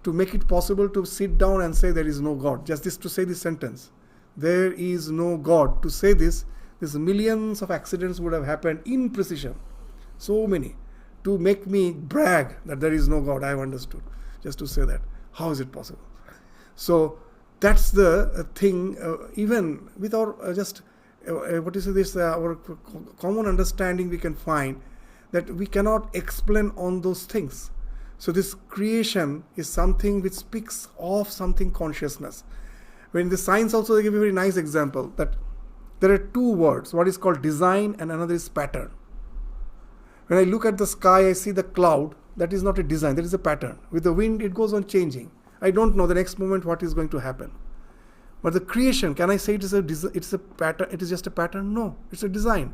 to make it possible to sit down and say there is no God. Just this to say this sentence. There is no God. To say this, these millions of accidents would have happened in precision. So many. To make me brag that there is no God, I have understood. Just to say that. How is it possible? So that's the thing, even with our our common understanding, we can find that we cannot explain on those things. So this creation is something which speaks of something consciousness. When the science also, they give a very nice example that there are two words. One is called design and another is pattern. When I look at the sky, I see the cloud. That is not a design, that is a pattern. With the wind, it goes on changing. I don't know the next moment what is going to happen. But the creation, can I say it's a pattern? It is just a pattern? No, it's a design.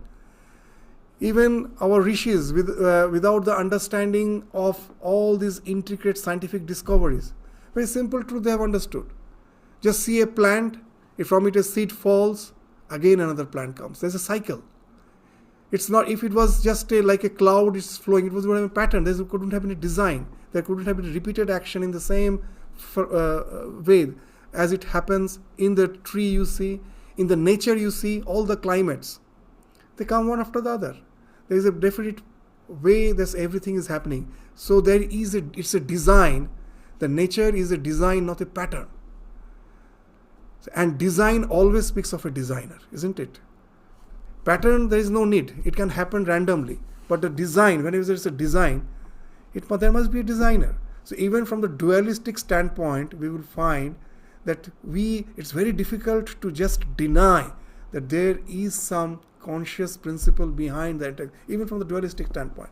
Even our rishis, without the understanding of all these intricate scientific discoveries, very simple truth they have understood. Just see a plant, if from it a seed falls, again another plant comes. There's a cycle. It's not, if it was just like a cloud, it's flowing, it was going to have a pattern. There couldn't have been a design. There couldn't have been a repeated action in the same way as it happens in the tree you see, in the nature you see, all the climates. They come one after the other. There is a definite way that everything is happening. So it's a design. The nature is a design, not a pattern. And design always speaks of a designer, isn't it? Pattern, there is no need. It can happen randomly. But the design, whenever there is a design, there must be a designer. So even from the dualistic standpoint, we will find that it's very difficult to just deny that there is some conscious principle behind that, even from the dualistic standpoint.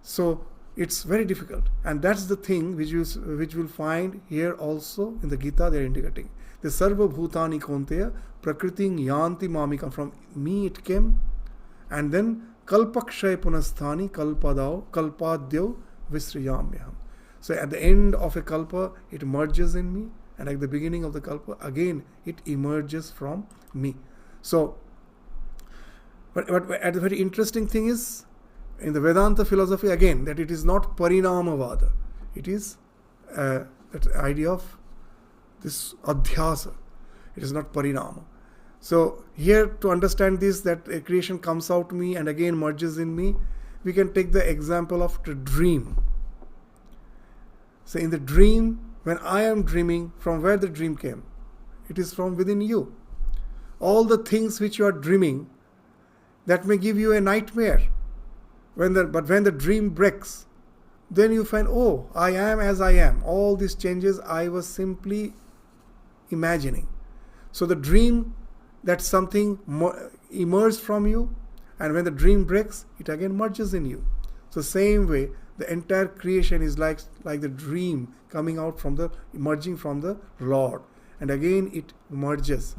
So it's very difficult. And that's the thing which we'll find here also in the Gita they are indicating. The Sarva Bhutani Konteya Prakriting Yanti Mamikam, from me it came, and then Kalpakshay Punasthani Kalpadyo Visriyamyaham. So at the end of a kalpa, it merges in me, and at the beginning of the kalpa, again it emerges from me. So, but the very interesting thing is, in the Vedanta philosophy again, that it is not Parinamavada. It is that idea of this adhyasa. It is not parinama. So here, to understand this, that a creation comes out me and again merges in me, we can take the example of the dream. So in the dream, when I am dreaming, from where the dream came? It is from within you. All the things which you are dreaming, that may give you a nightmare. But when the dream breaks, then you find, oh, I am as I am. All these changes I was simply imagining. So the dream, that something emerged from you, and when the dream breaks, it again merges in you. So same way, the entire creation is like the dream coming out emerging from the Lord, and again it merges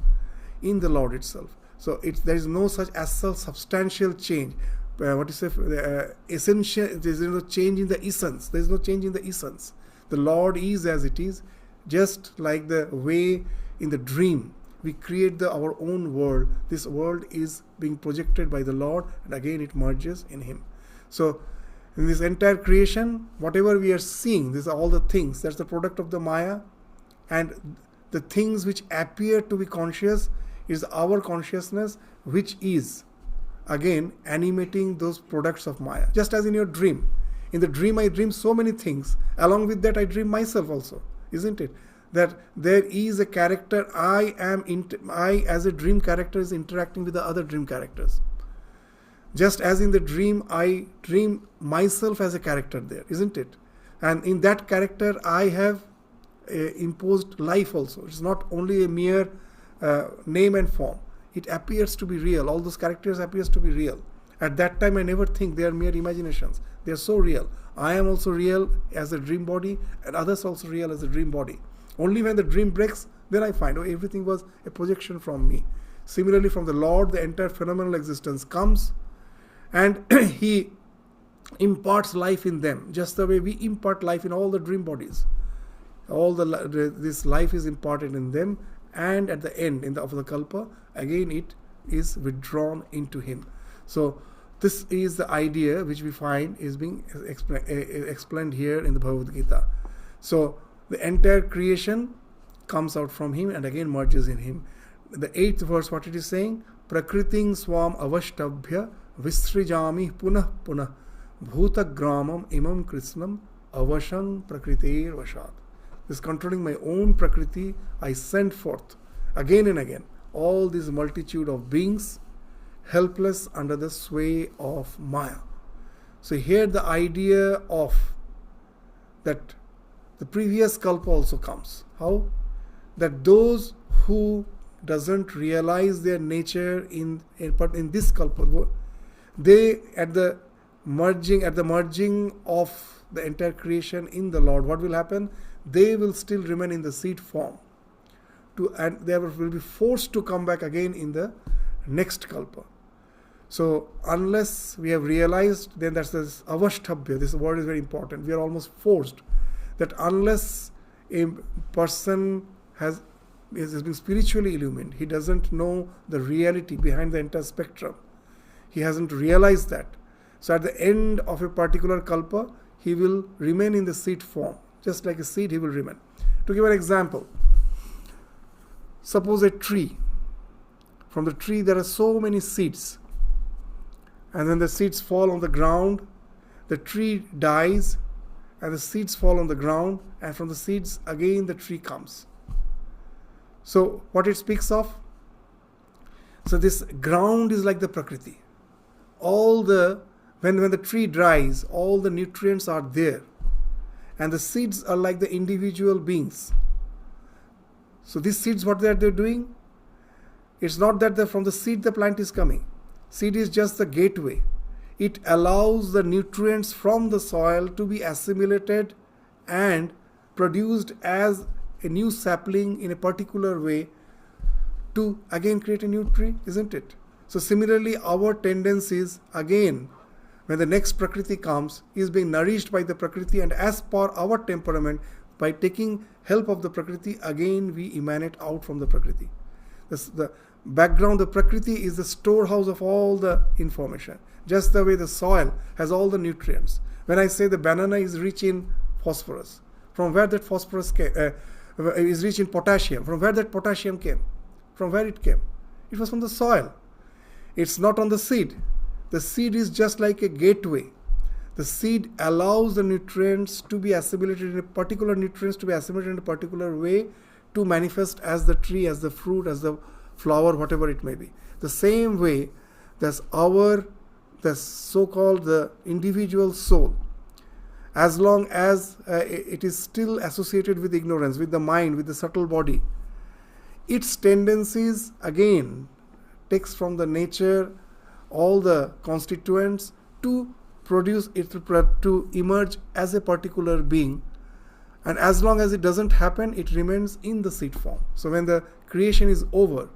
in the Lord itself. So there is no such as such substantial change. Essential, there is no change in the essence. There is no change in the essence. The Lord is as it is, just like the way in the dream we create our own world. This world is being projected by the Lord, and again it merges in Him. So in this entire creation, whatever we are seeing, these are all the things, that's the product of the Maya, and the things which appear to be conscious is our consciousness, which is again animating those products of Maya. Just as in your dream. In the dream I dream so many things. Along with that I dream myself also, isn't it? That there is a character, I as a dream character is interacting with the other dream characters. Just as in the dream I dream myself as a character there, isn't it? And in that character I have imposed life also. It's not only a mere name and form. It appears to be real. All those characters appears to be real. At that time I never think they are mere imaginations. They are so real. I am also real as a dream body, and others also real as a dream body. Only when the dream breaks, then I find, everything was a projection from me. Similarly, from the Lord, the entire phenomenal existence comes, and He imparts life in them, just the way we impart life in all the dream bodies. This life is imparted in them, and at the end of the kalpa, again it is withdrawn into Him. So this is the idea which we find is being explained here in the Bhagavad Gita. So the entire creation comes out from Him and again merges in Him. The 8th verse, what it is saying? Prakriting swam avashtabhya visrijami punah punah bhutagramam imam krishnam avashang prakriter vashat. This controlling my own prakriti, I send forth again and again all this multitude of beings helpless under the sway of Maya. So here the idea of that the previous kalpa also comes. How? That those who doesn't realize their nature in this kalpa, they at the merging of the entire creation in the Lord, what will happen? They will still remain in the seed form, and they will be forced to come back again in the next kalpa. So unless we have realized, then that's this avashtabhya. This word is very important. We are almost forced that unless a person is being spiritually illumined, he doesn't know the reality behind the entire spectrum. He hasn't realized that. So at the end of a particular kalpa, he will remain in the seed form. Just like a seed, he will remain. To give an example, suppose a tree. From the tree there are so many seeds. And then the seeds fall on the ground. The tree dies and the seeds fall on the ground. And from the seeds again the tree comes. So what it speaks of? So this ground is like the Prakriti. When the tree dries, all the nutrients are there. And the seeds are like the individual beings. So these seeds, what they're doing? It's not that from the seed the plant is coming. Seed is just the gateway. It allows the nutrients from the soil to be assimilated and produced as a new sapling in a particular way to again create a new tree, isn't it? So similarly, our tendencies again, when the next Prakriti comes, is being nourished by the Prakriti, and as per our temperament, by taking help of the Prakriti, again we emanate out from the Prakriti. The background, the Prakriti is the storehouse of all the information. Just the way the soil has all the nutrients. When I say the banana is rich in phosphorus, from where that phosphorus came, is rich in potassium, from where that potassium came? From where it came? It was from the soil. It's not on the seed. The seed is just like a gateway. The seed allows the nutrients to be assimilated in a particular way to manifest as the tree, as the fruit, as the flower, whatever it may be. The same way, there's the so-called the individual soul. As long as it is still associated with ignorance, with the mind, with the subtle body, its tendencies again takes from the nature all the constituents to produce it, to emerge as a particular being. And as long as it doesn't happen, it remains in the seed form. So when the creation is over,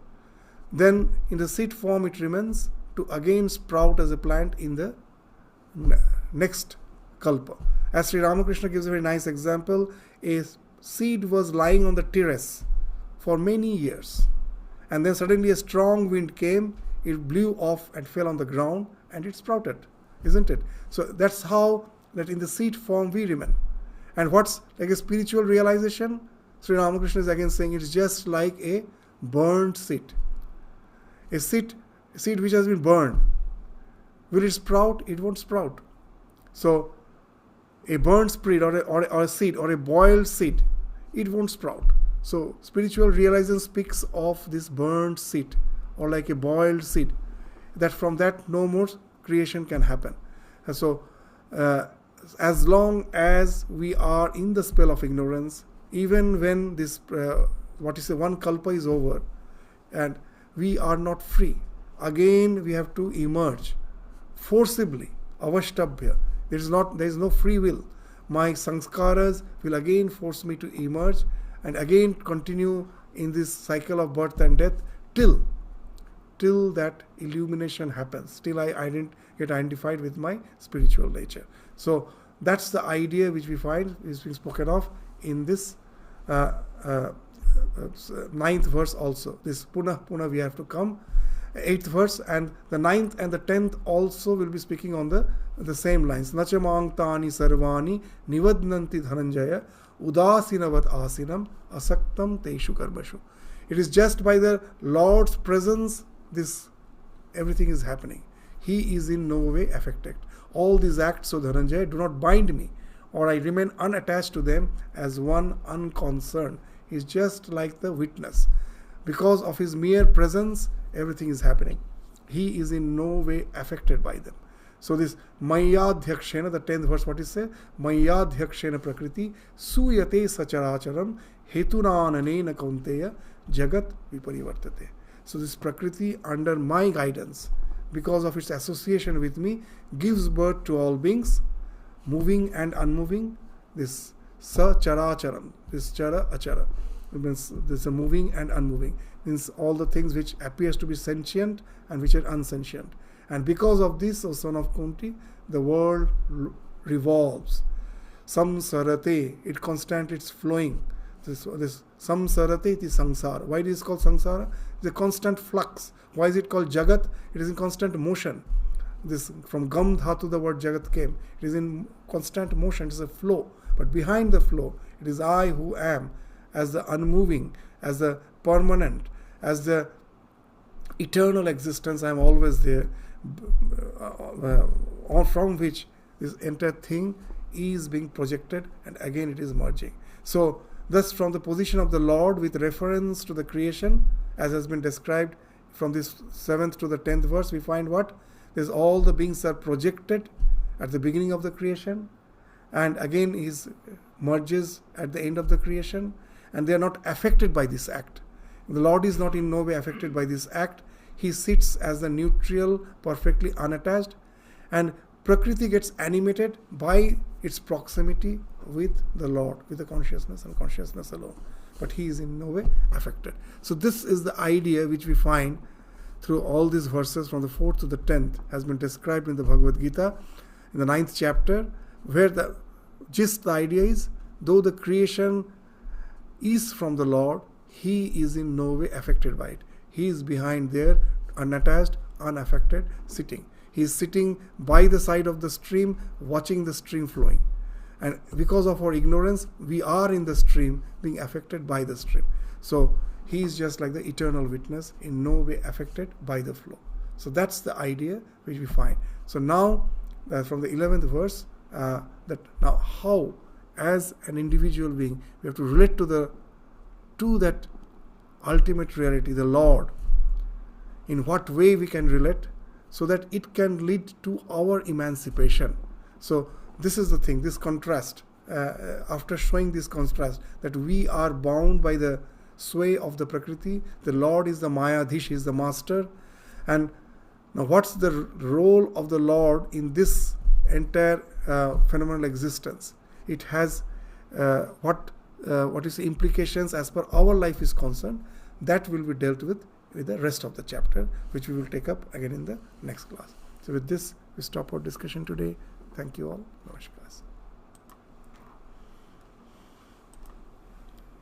then in the seed form it remains to again sprout as a plant in the next kalpa. As Sri Ramakrishna gives a very nice example, a seed was lying on the terrace for many years. And then suddenly a strong wind came, it blew off and fell on the ground, and it sprouted, isn't it? So that's how that in the seed form we remain. And what's like a spiritual realization? Sri Ramakrishna is again saying it's just like a burned seed. A seed which has been burned. Will it sprout? It won't sprout. So a burnt seed or a seed or a boiled seed, it won't sprout. So spiritual realization speaks of this burnt seed or like a boiled seed, that from that no more creation can happen. And so as long as we are in the spell of ignorance, even when this one kalpa is over and we are not free, again we have to emerge forcibly, avashtabhya. There is no free will. My sanskaras will again force me to emerge and again continue in this cycle of birth and death till till that illumination happens, till I get identified with my spiritual nature. So that's the idea which we find is being spoken of in this 9th verse also. This Puna we have to come. 8th verse, and the 9th and the 10th also will be speaking on the same lines. Nachamang tani sarvani nivadnanti dhananjaya udasinavat asinam asaktam teishu karmashu. It is just by the Lord's presence this everything is happening. He is in no way affected. All these acts of Dhananjaya do not bind me, or I remain unattached to them as one unconcerned. He is just like the witness. Because of his mere presence, everything is happening. He is in no way affected by them. So this Mayadhyakshena, the 10th verse, what is say? Mayadhyakshena prakriti suyate sacharacharam hetunananena kaunteya jagat viparivartate. So this prakriti under my guidance, because of its association with me, gives birth to all beings, moving and unmoving. This sacharacharam, this chara achara. It means there's a moving and unmoving. Means all the things which appears to be sentient and which are unsentient. And because of this, O son of Kunti, the world revolves. Samsarate, it constantly it's flowing. This samsarate is samsara. Why it is called samsara? It's a constant flux. Why is it called jagat? It is in constant motion. This from gam dhatu the word jagat came. It is in constant motion. It is a flow. But behind the flow, it is I who am, as the unmoving, as the permanent, as the eternal existence. I am always there, from which this entire thing is being projected, and again it is merging. So thus from the position of the Lord with reference to the creation, as has been described from this 7th to the 10th verse, we find what? There's all the beings are projected at the beginning of the creation, and again he merges at the end of the creation, and they are not affected by this act. The Lord is not in no way affected by this act. He sits as the neutral, perfectly unattached, and Prakriti gets animated by its proximity with the Lord, with the consciousness and consciousness alone. But he is in no way affected. So this is the idea which we find through all these verses from the 4th to the 10th has been described in the Bhagavad Gita in the 9th chapter, where the idea is, though the creation is from the Lord, he is in no way affected by it. He is behind there, unattached, unaffected, sitting. He is sitting by the side of the stream, watching the stream flowing. And because of our ignorance, we are in the stream, being affected by the stream. So he is just like the eternal witness, in no way affected by the flow. So that's the idea which we find. So now, from the 11th verse, that now how, as an individual being, we have to relate to that ultimate reality, the Lord. In what way we can relate, so that it can lead to our emancipation. So this is the thing, this contrast. After showing this contrast, that we are bound by the sway of the Prakriti, the Lord is the Mayadhish, he is the master. And now what's the role of the Lord in this entire phenomenal existence? It has what is the implications as per our life is concerned. That will be dealt with the rest of the chapter, which we will take up again in the next class. So with this, we stop our discussion today. Thank you all. Namaskar.